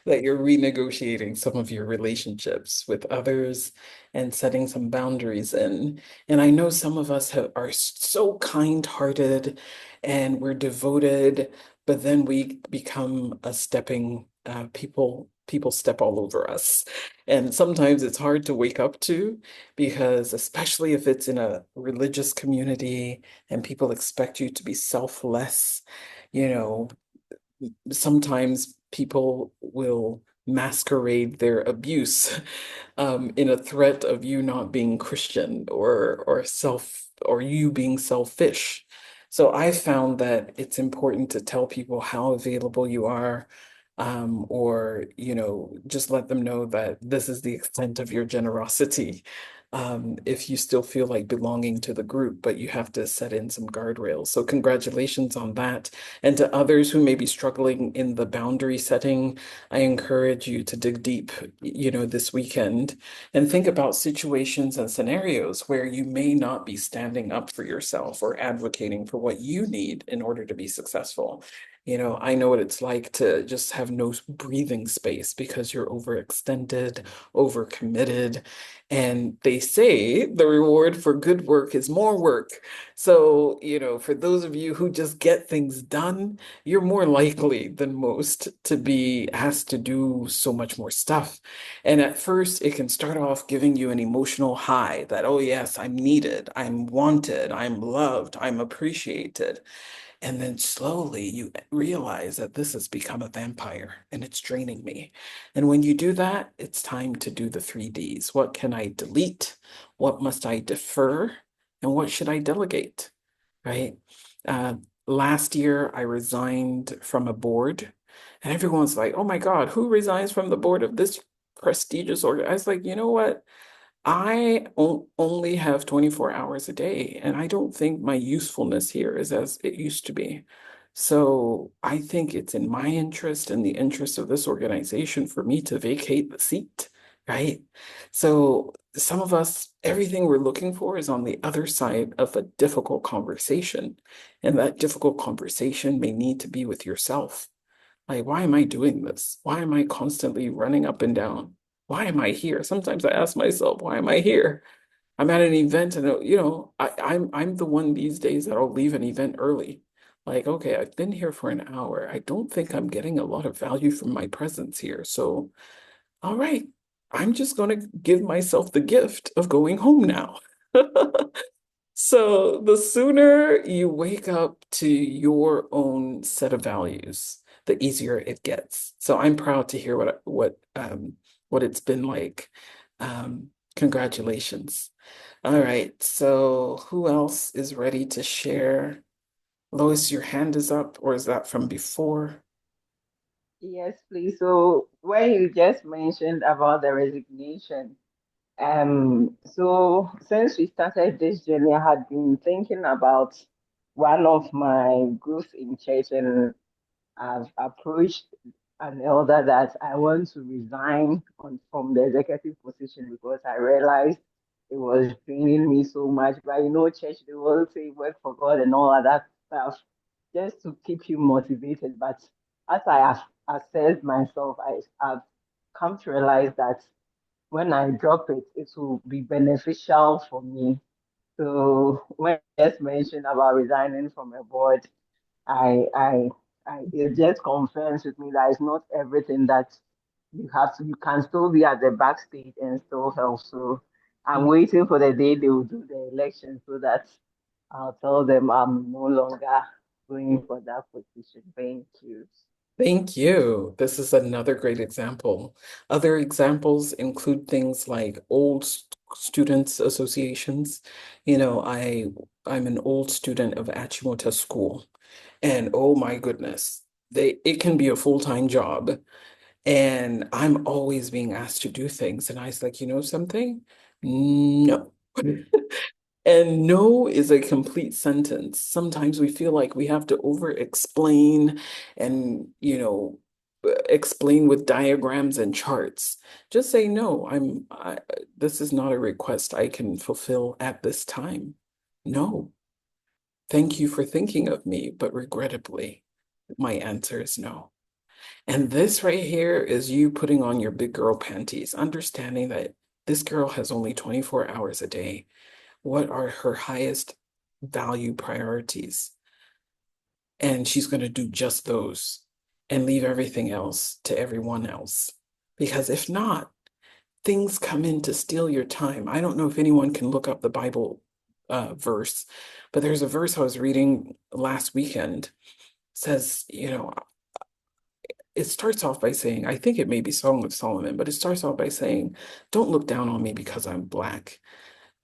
that you're renegotiating some of your relationships with others and setting some boundaries in. And I know some of us are so kind-hearted and we're devoted, but then we become a stepping people step all over us. And sometimes it's hard to wake up to, because especially if it's in a religious community and people expect you to be selfless, you know sometimes people will masquerade their abuse in a threat of you not being Christian or you being selfish. So I found that it's important to tell people how available you are, or just let them know that this is the extent of your generosity. If you still feel like belonging to the group, but you have to set in some guardrails. So congratulations on that. And to others who may be struggling in the boundary setting, I encourage you to dig deep, this weekend and think about situations and scenarios where you may not be standing up for yourself or advocating for what you need in order to be successful. I know what it's like to just have no breathing space because you're overextended, overcommitted. And they say the reward for good work is more work. So, for those of you who just get things done, you're more likely than most to be asked to do so much more stuff. And at first, it can start off giving you an emotional high that, oh, yes, I'm needed, I'm wanted, I'm loved, I'm appreciated. And then slowly you realize that this has become a vampire and it's draining me. And when you do that, it's time to do the 3 Ds. What can I delete? What must I defer? And what should I delegate? Right? Uh, Last year, I resigned from a board, and everyone's like, oh my God, who resigns from the board of this prestigious organ? I was like, you know what? Only have 24 hours a day, and I don't think my usefulness here is as it used to be. So I think it's in my interest and the interest of this organization for me to vacate the seat, right? So some of us, everything we're looking for is on the other side of a difficult conversation. And that difficult conversation may need to be with yourself. Like, why am I doing this? Why am I constantly running up and down? Why am I here? Sometimes I ask myself, why am I here? I'm at an event and I'm the one these days that'll leave an event early. Like, okay, I've been here for an hour. I don't think I'm getting a lot of value from my presence here. So, all right, I'm just going to give myself the gift of going home now. So the sooner you wake up to your own set of values, the easier it gets. So I'm proud to hear what it's been like. Congratulations. All right, so who else is ready to share? Lois, your hand is up, or is that from before? Yes, please. So when you just mentioned about the resignation, so since we started this journey, I had been thinking about one of my groups in church, and I've approached an elder that I want to resign from the executive position because I realized it was draining me so much. But church, they will say work for God and all of that stuff just to keep you motivated. But as I have assessed myself, I've come to realize that when I drop it, it will be beneficial for me. So when you just mentioned about resigning from a board, I, I, it just confirms with me that it's not everything that you can still be at the backstage and still help. So I'm waiting for the day they will do the election so that I'll tell them I'm no longer going for that position. Thank you. Thank you. This is another great example. Other examples include things like students associations. I'm an old student of Achimota School, and oh my goodness, it can be a full-time job, and I'm always being asked to do things, and I was like, you know something? No. And no is a complete sentence. Sometimes we feel like we have to over explain and, explain with diagrams and charts. Just say, no, this is not a request I can fulfill at this time. No. Thank you for thinking of me, but regrettably, my answer is no. And this right here is you putting on your big girl panties, understanding that this girl has only 24 hours a day. What are her highest value priorities? And she's going to do just those and leave everything else to everyone else. Because if not, things come in to steal your time. I don't know if anyone can look up the Bible verse, but there's a verse I was reading last weekend. It says, it starts off by saying, I think it may be Song of Solomon, but it starts off by saying, don't look down on me because I'm Black.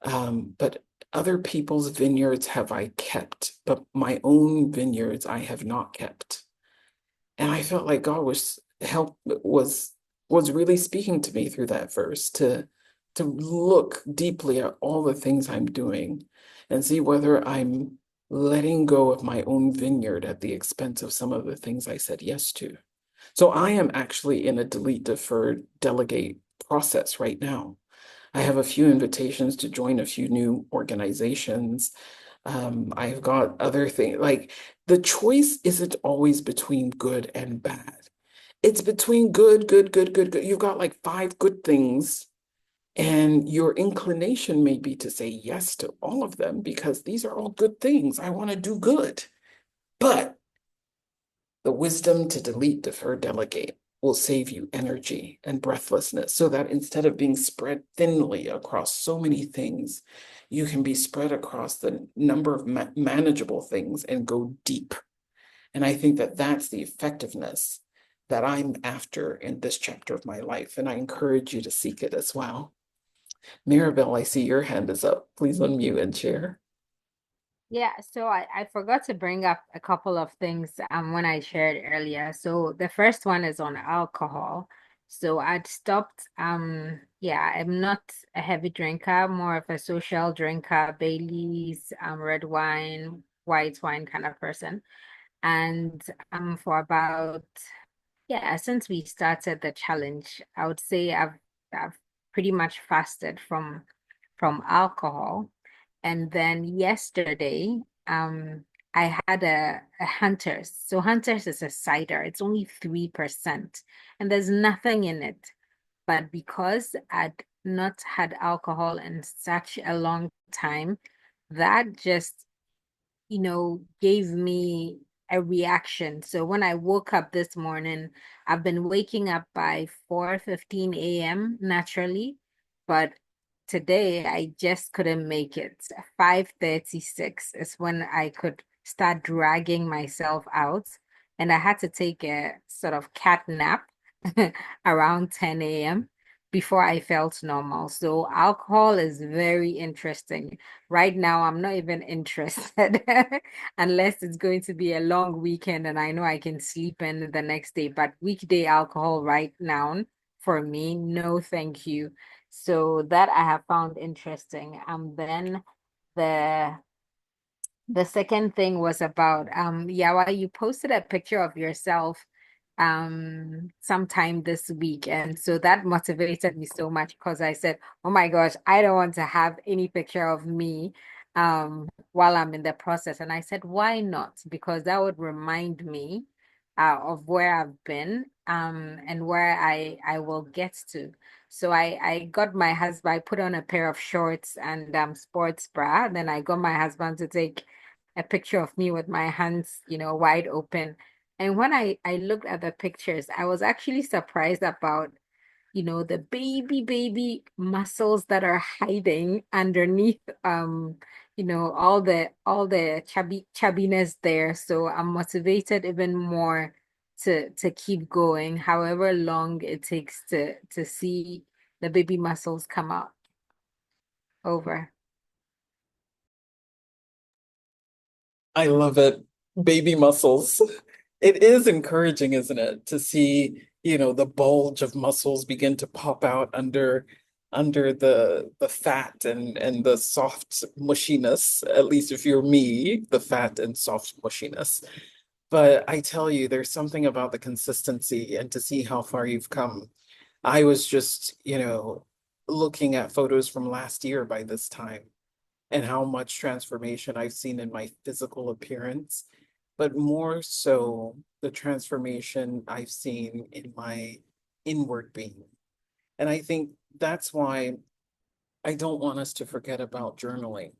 But other people's vineyards have I kept, but my own vineyards I have not kept. And I felt like God was really speaking to me through that verse to look deeply at all the things I'm doing and see whether I'm letting go of my own vineyard at the expense of some of the things I said yes to. So I am actually in a delete, defer, delegate process right now. I have a few invitations to join a few new organizations. I've got other things. Like the choice isn't always between good and bad. It's between good, good, good, good, good. You've got like five good things, and your inclination may be to say yes to all of them because these are all good things. I want to do good. But the wisdom to delete, defer, delegate will save you energy and breathlessness so that instead of being spread thinly across so many things, you can be spread across the number of manageable things and go deep. And I think that that's the effectiveness that I'm after in this chapter of my life. And I encourage you to seek it as well. Mirabelle, I see your hand is up. Please unmute and share. Yeah, so I forgot to bring up a couple of things when I shared earlier. So the first one is on alcohol. So I'd stopped yeah, I'm not a heavy drinker, more of a social drinker, Baileys, red wine, white wine kind of person. And for about yeah, since we started the challenge, I would say I've pretty much fasted from alcohol. And then yesterday, I had a Hunter's. So Hunter's is a cider. It's only 3%, and there's nothing in it. But because I'd not had alcohol in such a long time, that just gave me a reaction. So when I woke up this morning, I've been waking up by 4:15 a.m. naturally, but today I just couldn't make it. 5:36 is when I could start dragging myself out, and I had to take a sort of cat nap around 10 a.m. before I felt normal. So alcohol is very interesting. Right now, I'm not even interested unless it's going to be a long weekend and I know I can sleep in the next day. But weekday alcohol right now, for me, no, thank you. So that I have found interesting. And then the the second thing was about Yawa, you posted a picture of yourself sometime this week, and so that motivated me so much because I said, oh my gosh, I don't want to have any picture of me while I'm in the process. And I said, why not? Because that would remind me of where I've been and where I will get to. So I got my husband, I put on a pair of shorts and sports bra. Then I got my husband to take a picture of me with my hands, wide open. And when I looked at the pictures, I was actually surprised about, the baby muscles that are hiding underneath all the chubbiness there. So I'm motivated even more to keep going, however long it takes to see the baby muscles come out. Over. I love it. Baby muscles. It is encouraging, isn't it, to see, the bulge of muscles begin to pop out under the fat and the soft mushiness, at least if you're me, the fat and soft mushiness. But I tell you, there's something about the consistency and to see how far you've come. I was just, looking at photos from last year by this time and how much transformation I've seen in my physical appearance, but more so the transformation I've seen in my inward being. And I think that's why I don't want us to forget about journaling.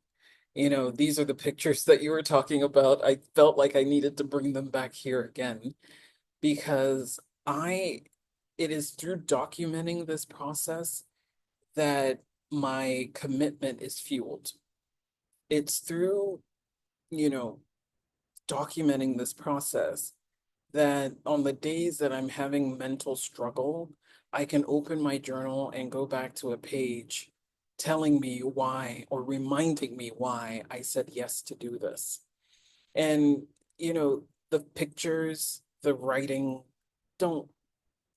These are the pictures that you were talking about. I felt like I needed to bring them back here again because I, it is through documenting this process that my commitment is fueled. It's through, you know, documenting this process that on the days that I'm having mental struggle, I can open my journal and go back to a page telling me why or reminding me why I said yes to do this. And, the pictures, the writing, don't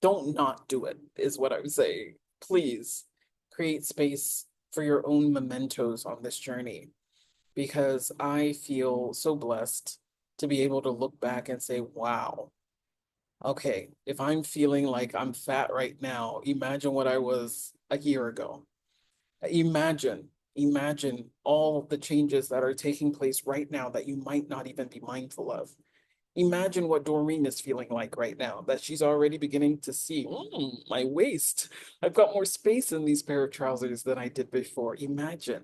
don't not do it, is what I'm saying. Please create space for your own mementos on this journey, because I feel so blessed to be able to look back and say, wow, okay, if I'm feeling like I'm fat right now, imagine what I was a year ago. Imagine all the changes that are taking place right now that you might not even be mindful of. Imagine what Doreen is feeling like right now, that she's already beginning to see, my waist. I've got more space in these pair of trousers than I did before. Imagine.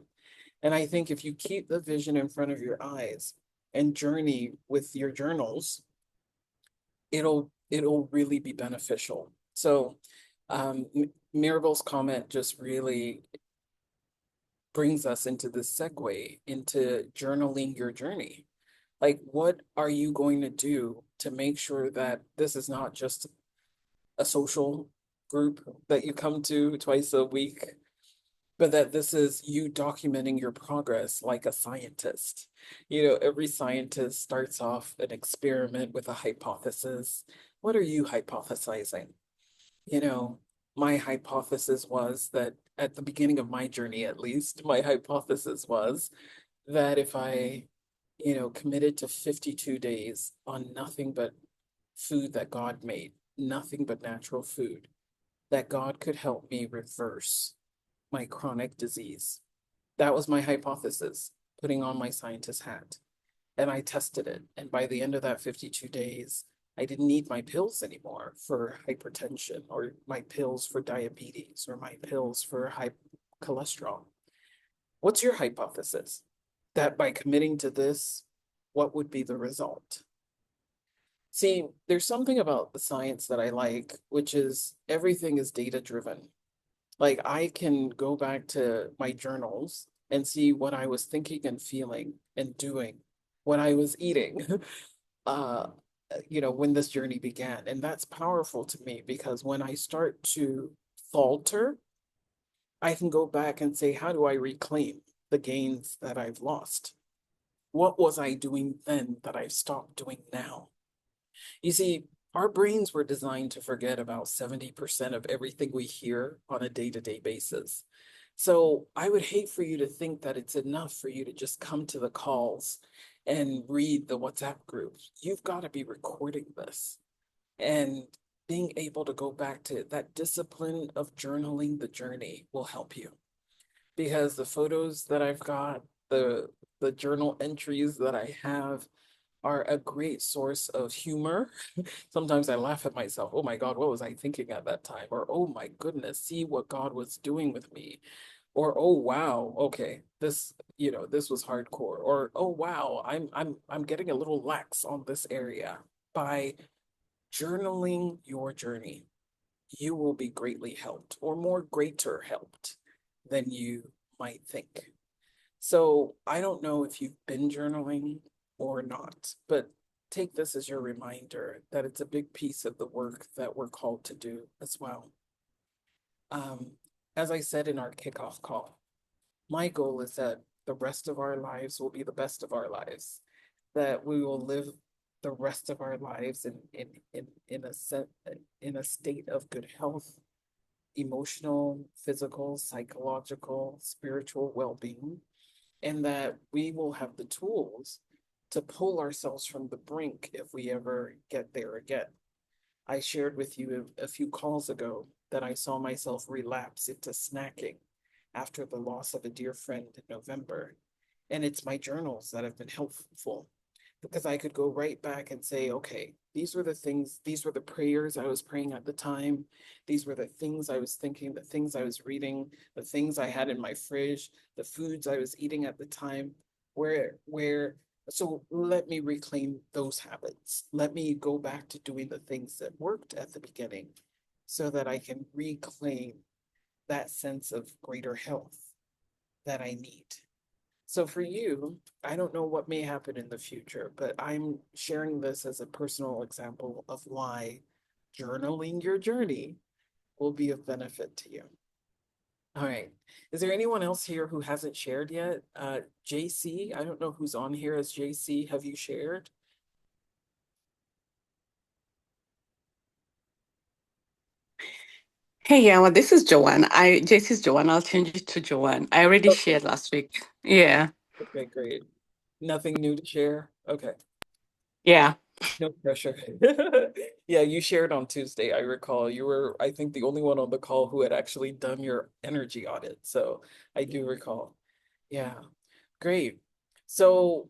And I think if you keep the vision in front of your eyes and journey with your journals, it'll really be beneficial. So Mirabel's comment just really brings us into this segue into journaling your journey. Like, what are you going to do to make sure that this is not just a social group that you come to twice a week, but that this is you documenting your progress like a scientist? Every scientist starts off an experiment with a hypothesis. What are you hypothesizing? You know, my hypothesis was that at the beginning of my journey, at least, my hypothesis was that if I, committed to 52 days on nothing but food that God made, nothing but natural food, that God could help me reverse my chronic disease. That was my hypothesis, putting on my scientist hat. And I tested it. And by the end of that 52 days, I didn't need my pills anymore for hypertension, or my pills for diabetes, or my pills for high cholesterol. What's your hypothesis? That by committing to this, what would be the result? See, there's something about the science that I like, which is everything is data driven. Like, I can go back to my journals and see what I was thinking and feeling and doing, what I was eating, uh, when this journey began. And that's powerful to me, because when I start to falter, I can go back and say, how do I reclaim the gains that I've lost? What was I doing then that I've stopped doing now? You see, our brains were designed to forget about 70% of everything we hear on a day-to-day basis. So I would hate for you to think that it's enough for you to just come to the calls and read the WhatsApp groups. You've got to be recording this and being able to go back to that discipline of journaling the journey will help you, because the photos that I've got, the journal entries that I have are a great source of humor. Sometimes I laugh at myself. Oh my God, what was I thinking at that time? Or, oh my goodness, see what God was doing with me. Or, oh wow, okay, this was hardcore. Or, oh wow, I'm getting a little lax on this area. By journaling your journey, you will be greatly helped, or more greater helped than you might think. So I don't know if you've been journaling or not, but take this as your reminder that it's a big piece of the work that we're called to do as well. Um, as I said in our kickoff call, my goal is that the rest of our lives will be the best of our lives, that we will live the rest of our lives in a state of good health, emotional, physical, psychological, spiritual well-being, and that we will have the tools to pull ourselves from the brink if we ever get there again. I shared with you a few calls ago that I saw myself relapse into snacking after the loss of a dear friend in November. And it's my journals that have been helpful, because I could go right back and say, okay, these were the things, these were the prayers I was praying at the time. These were the things I was thinking, the things I was reading, the things I had in my fridge, the foods I was eating at the time. So let me reclaim those habits. Let me go back to doing the things that worked at the beginning so that I can reclaim that sense of greater health that I need. So for you, I don't know what may happen in the future, but I'm sharing this as a personal example of why journaling your journey will be of benefit to you. All right. Is there anyone else here who hasn't shared yet? JC, I don't know who's on here as JC. Have you shared? Hey, yeah, well, this is Joanne. JC's Joanne. I'll change it to Joanne. I already Okay. shared last week. Yeah, Okay, great. Nothing new to share? Okay. yeah. No pressure. Yeah, you shared on Tuesday, I recall. You were, I think, the only one on the call who had actually done your energy audit. So I do recall. Yeah, great. So,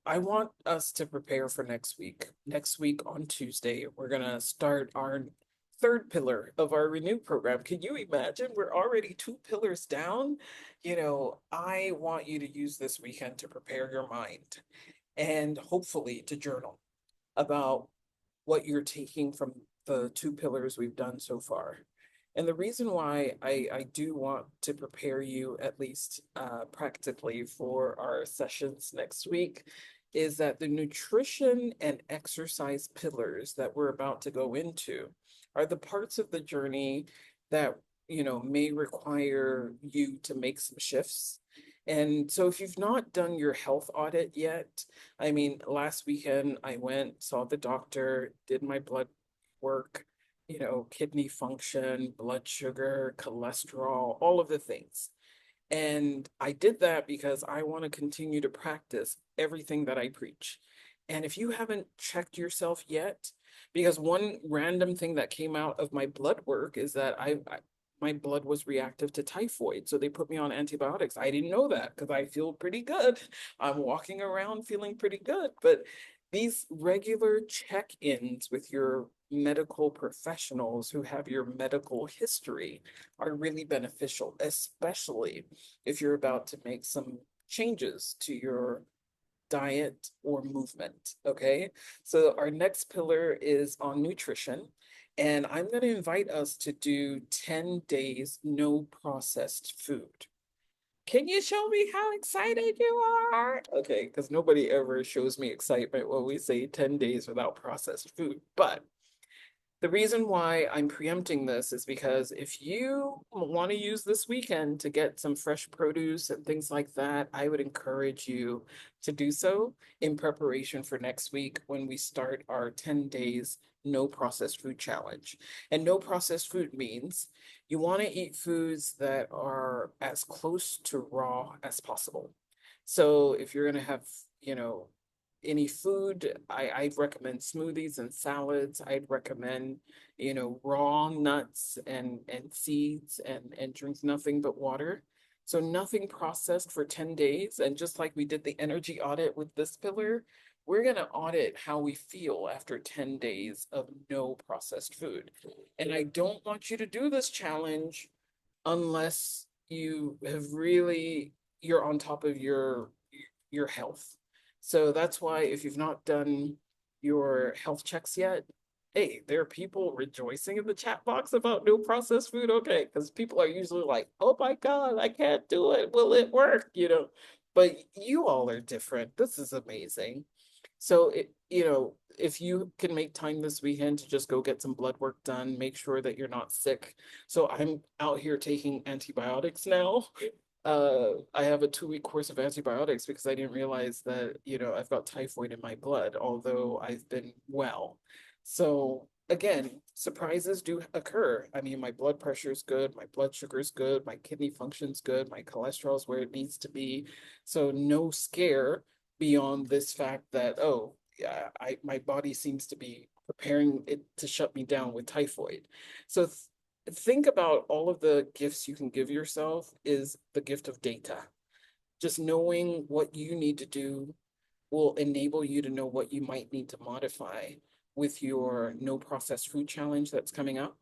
I want us to prepare for next week. Next week on Tuesday, we're gonna start our third pillar of our Renew program. Can you imagine? We're already 2 pillars down. I want you to use this weekend to prepare your mind and hopefully to journal about what you're taking from the 2 pillars we've done so far. And the reason why I do want to prepare you, at least practically, for our sessions next week is that the nutrition and exercise pillars that we're about to go into are the parts of the journey that, may require you to make some shifts. And so if you've not done your health audit yet, I mean, last weekend I went, saw the doctor, did my blood work, kidney function, blood sugar, cholesterol, all of the things. And I did that because I want to continue to practice everything that I preach. And if you haven't checked yourself yet, because one random thing that came out of my blood work is that my blood was reactive to typhoid. So they put me on antibiotics. I didn't know that because I feel pretty good. I'm walking around feeling pretty good. But these regular check-ins with your medical professionals who have your medical history are really beneficial, especially if you're about to make some changes to your diet or movement. Okay. So our next pillar is on nutrition. And I'm going to invite us to do 10 days no processed food. Can you show me how excited you are? Okay, because nobody ever shows me excitement when we say 10 days without processed food. But the reason why I'm preempting this is because if you want to use this weekend to get some fresh produce and things like that, I would encourage you to do so in preparation for next week when we start our 10 days no processed food challenge. And no processed food means you want to eat foods that are as close to raw as possible. So if you're going to have, you know, any food, I'd recommend smoothies and salads. I'd recommend, raw nuts and seeds and drink nothing but water. So nothing processed for 10 days. And just like we did the energy audit with this pillar, we're going to audit how we feel after 10 days of no processed food. And I don't want you to do this challenge unless you're on top of your health. So that's why if you've not done your health checks yet, hey, there are people rejoicing in the chat box about no processed food. Okay, because people are usually like, oh my God, I can't do it. Will it work? But you all are different. This is amazing. So if you can make time this weekend to just go get some blood work done, make sure that you're not sick. So I'm out here taking antibiotics now. I have a 2-week course of antibiotics because I didn't realize that, I've got typhoid in my blood, although I've been well. So again, surprises do occur. I mean, my blood pressure is good, my blood sugar is good, my kidney function's good, my cholesterol is where it needs to be. So no scare beyond this fact that, oh, yeah, my body seems to be preparing it to shut me down with typhoid. So think about all of the gifts you can give yourself is the gift of data. Just knowing what you need to do will enable you to know what you might need to modify with your no processed food challenge that's coming up.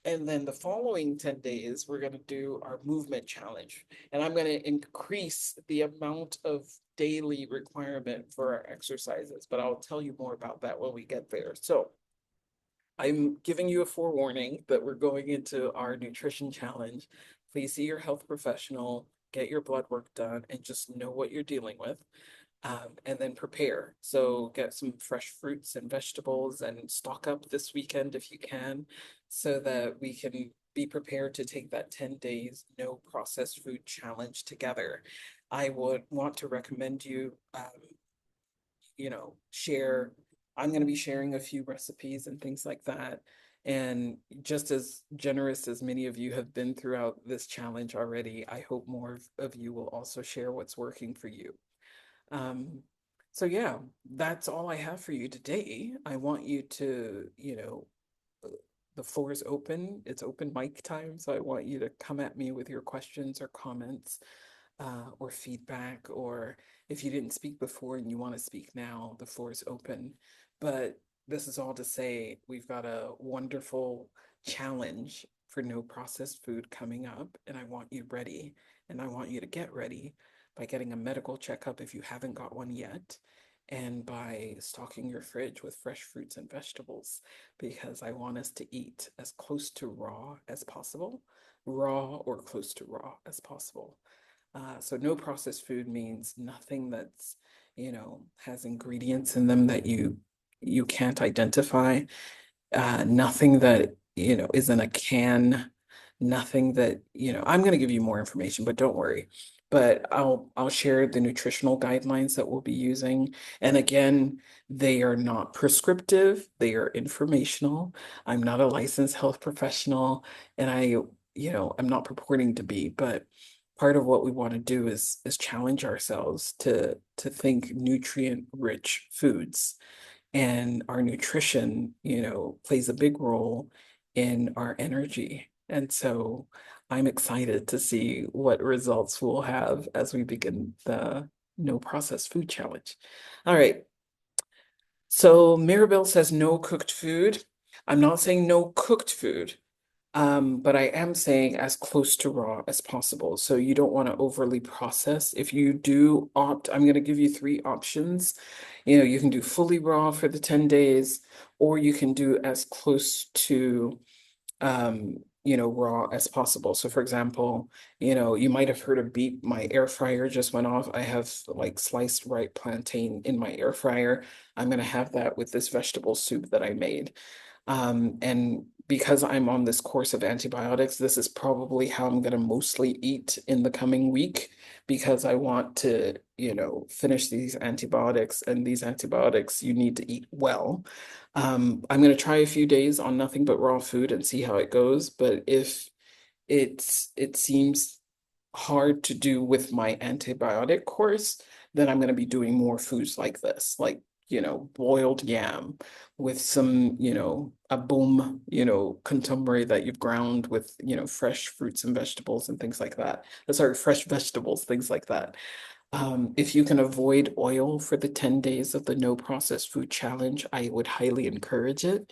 And then the following 10 days, we're going to do our movement challenge. And I'm going to increase the amount of daily requirement for our exercises, but I'll tell you more about that when we get there. So I'm giving you a forewarning that we're going into our nutrition challenge. Please see your health professional. get your blood work done, and just know what you're dealing with. And then prepare. So get some fresh fruits and vegetables and stock up this weekend if you can, so that we can be prepared to take that 10 days no processed food challenge together. I would want to recommend you, share. I'm going to be sharing a few recipes and things like that. And just as generous as many of you have been throughout this challenge already, I hope more of you will also share what's working for you. Um, so yeah, that's all I have for you today. I want you to, the floor is open. It's open mic time. So I want you to come at me with your questions or comments, or feedback, or if you didn't speak before and you want to speak now, the floor is open. But this is all to say we've got a wonderful challenge for no processed food coming up, and I want you ready, and I want you to get ready by getting a medical checkup if you haven't got one yet, and by stocking your fridge with fresh fruits and vegetables, because I want us to eat as close to raw as possible, raw or close to raw as possible. So no processed food means nothing that's, has ingredients in them that you can't identify. Nothing that, is in a can, nothing that, I'm going to give you more information, but don't worry. But I'll share the nutritional guidelines that we'll be using. And again, they are not prescriptive, they are informational. I'm not a licensed health professional, and I'm not purporting to be, but part of what we want to do is challenge ourselves to think nutrient rich foods, and our nutrition, plays a big role in our energy. And so I'm excited to see what results we'll have as we begin the no processed food challenge. All right. So Mirabelle says no cooked food. I'm not saying no cooked food. But I am saying as close to raw as possible. So you don't want to overly process. If you do opt, I'm going to give you three options. You can do fully raw for the 10 days, or you can do as close to, raw as possible. So for example, you might have heard of beet. My air fryer just went off. I have like sliced ripe plantain in my air fryer. I'm going to have that with this vegetable soup that I made. And because I'm on this course of antibiotics, this is probably how I'm going to mostly eat in the coming week, because I want to, finish these antibiotics, and these antibiotics, you need to eat well. I'm going to try a few days on nothing but raw food and see how it goes. But if it seems hard to do with my antibiotic course, then I'm going to be doing more foods like this, like, boiled yam with some, a boom, contemporary that you've ground with, fresh fruits and vegetables and things like that. Sorry, fresh vegetables, things like that. If you can avoid oil for the 10 days of the no processed food challenge, I would highly encourage it.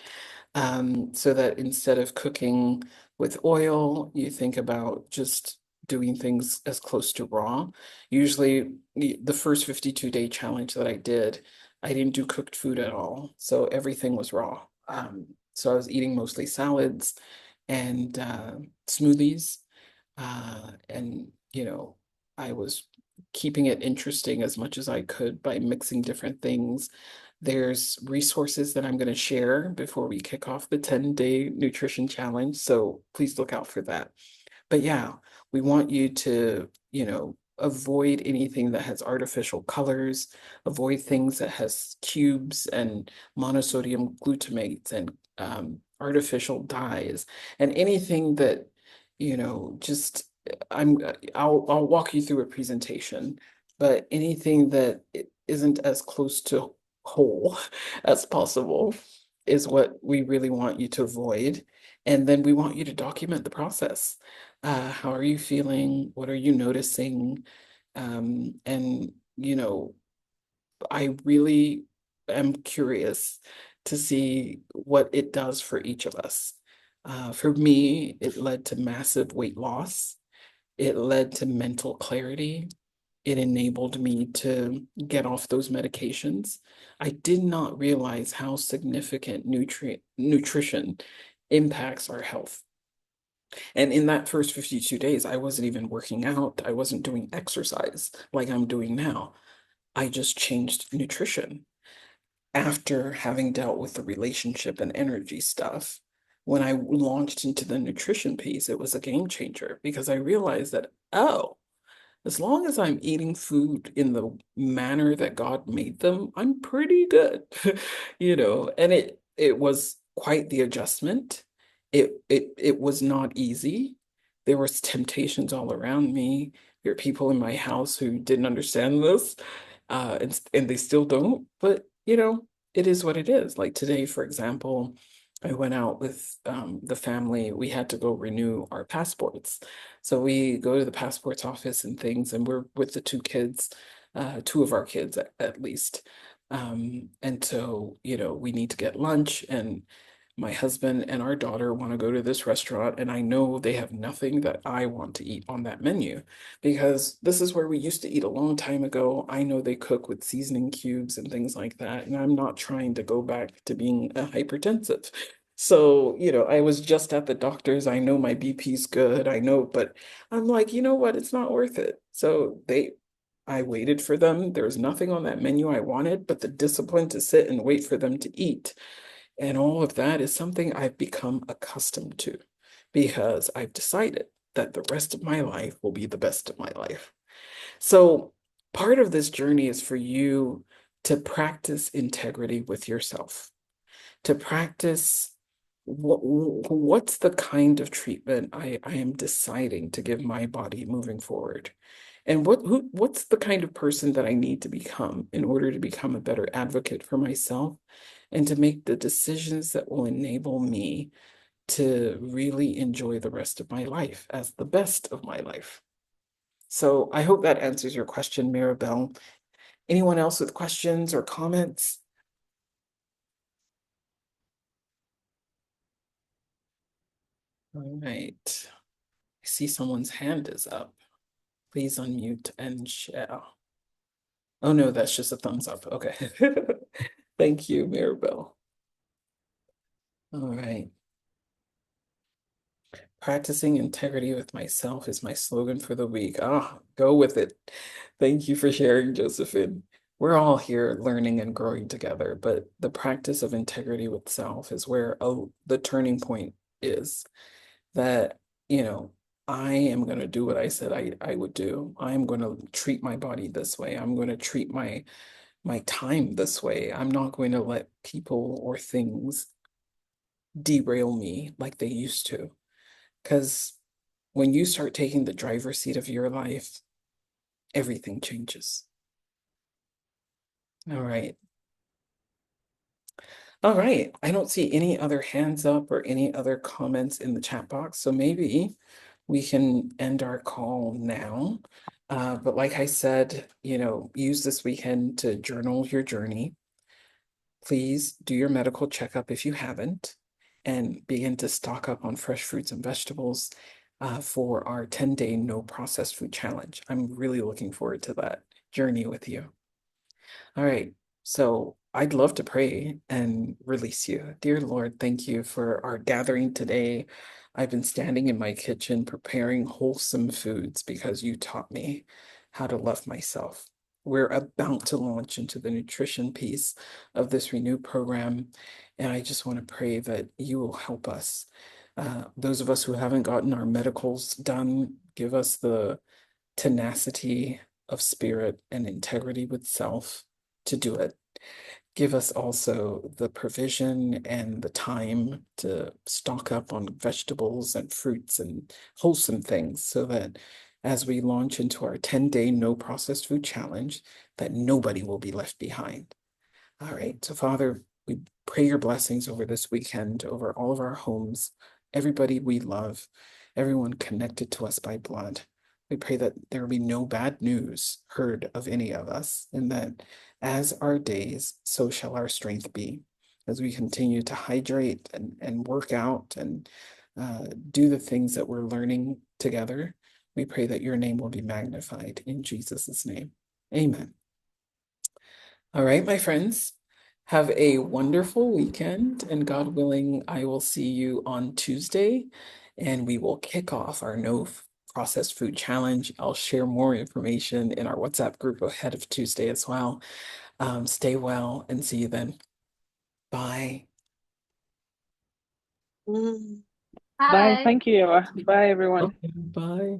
So that instead of cooking with oil, you think about just doing things as close to raw. Usually, the first 52-day challenge that I did, I didn't do cooked food at all. So everything was raw. So I was eating mostly salads and smoothies. And, I was keeping it interesting as much as I could by mixing different things. There's resources that I'm going to share before we kick off the 10-day nutrition challenge. So please look out for that. But yeah, we want you to, avoid anything that has artificial colors, avoid things that has cubes and monosodium glutamates and artificial dyes, and anything that, just I'll walk you through a presentation, but anything that isn't as close to whole as possible is what we really want you to avoid. And then we want you to document the process. How are you feeling? What are you noticing? And, I really am curious to see what it does for each of us. For me, it led to massive weight loss. It led to mental clarity. It enabled me to get off those medications. I did not realize how significant nutrition impacts our health. And in that first 52 days, I wasn't even working out. I wasn't doing exercise like I'm doing now. I just changed nutrition after having dealt with the relationship and energy stuff. When I launched into the nutrition piece, it was a game changer because I realized that, oh, as long as I'm eating food in the manner that God made them, I'm pretty good. And it was quite the adjustment. It was not easy. There was temptations all around me. There are people in my house who didn't understand this, and they still don't. But it is what it is. Like today, for example, I went out with the family. We had to go renew our passports. So we go to the passports office and things, and we're with the two kids, two of our kids at least. And so, we need to get lunch, and my husband and our daughter want to go to this restaurant, and I know they have nothing that I want to eat on that menu because this is where we used to eat a long time ago. I know they cook with seasoning cubes and things like that, and I'm not trying to go back to being a hypertensive. So, I was just at the doctor's. I know my BP's good. I know, but I'm like, you know what? It's not worth it. I waited for them. There was nothing on that menu I wanted, but the discipline to sit and wait for them to eat. And all of that is something I've become accustomed to because I've decided that the rest of my life will be the best of my life. So part of this journey is for you to practice integrity with yourself, to practice what's the kind of treatment I am deciding to give my body moving forward. And what's the kind of person that I need to become in order to become a better advocate for myself and to make the decisions that will enable me to really enjoy the rest of my life as the best of my life. So I hope that answers your question, Mirabelle. Anyone else with questions or comments? All right. I see someone's hand is up. Please unmute and share. Oh no, that's just a thumbs up. Okay. Thank you, Mirabelle. All right. Practicing integrity with myself is my slogan for the week. Ah, go with it. Thank you for sharing, Josephine. We're all here learning and growing together, but the practice of integrity with self is where the turning point is that, I am going to do what I said I would do. I'm going to treat my body this way. I'm going to treat my time this way. I'm not going to let people or things derail me like they used to. Because when you start taking the driver's seat of your life, everything changes. All right. All right. I don't see any other hands up or any other comments in the chat box. So maybe we can end our call now. But like I said, use this weekend to journal your journey. Please do your medical checkup if you haven't, and begin to stock up on fresh fruits and vegetables for our 10-day no processed food challenge. I'm really looking forward to that journey with you. All right. So I'd love to pray and release you. Dear Lord, thank you for our gathering today. I've been standing in my kitchen preparing wholesome foods because you taught me how to love myself. We're about to launch into the nutrition piece of this Renew program, and I just want to pray that you will help us. Those of us who haven't gotten our medicals done, give us the tenacity of spirit and integrity with self to do it. Give us also the provision and the time to stock up on vegetables and fruits and wholesome things so that as we launch into our 10-day no processed food challenge, that nobody will be left behind. All right. So, Father, we pray your blessings over this weekend, over all of our homes, everybody we love, everyone connected to us by blood. We pray that there will be no bad news heard of any of us, and that as our days, so shall our strength be. As we continue to hydrate and work out and do the things that we're learning together, we pray that your name will be magnified in Jesus' name. Amen. All right, my friends, have a wonderful weekend, and God willing, I will see you on Tuesday. and we will kick off our no processed food challenge. I'll share more information in our WhatsApp group ahead of Tuesday as well. Stay well and see you then. Bye. Mm. Bye. Thank you, Eva. Bye, everyone. Okay, bye.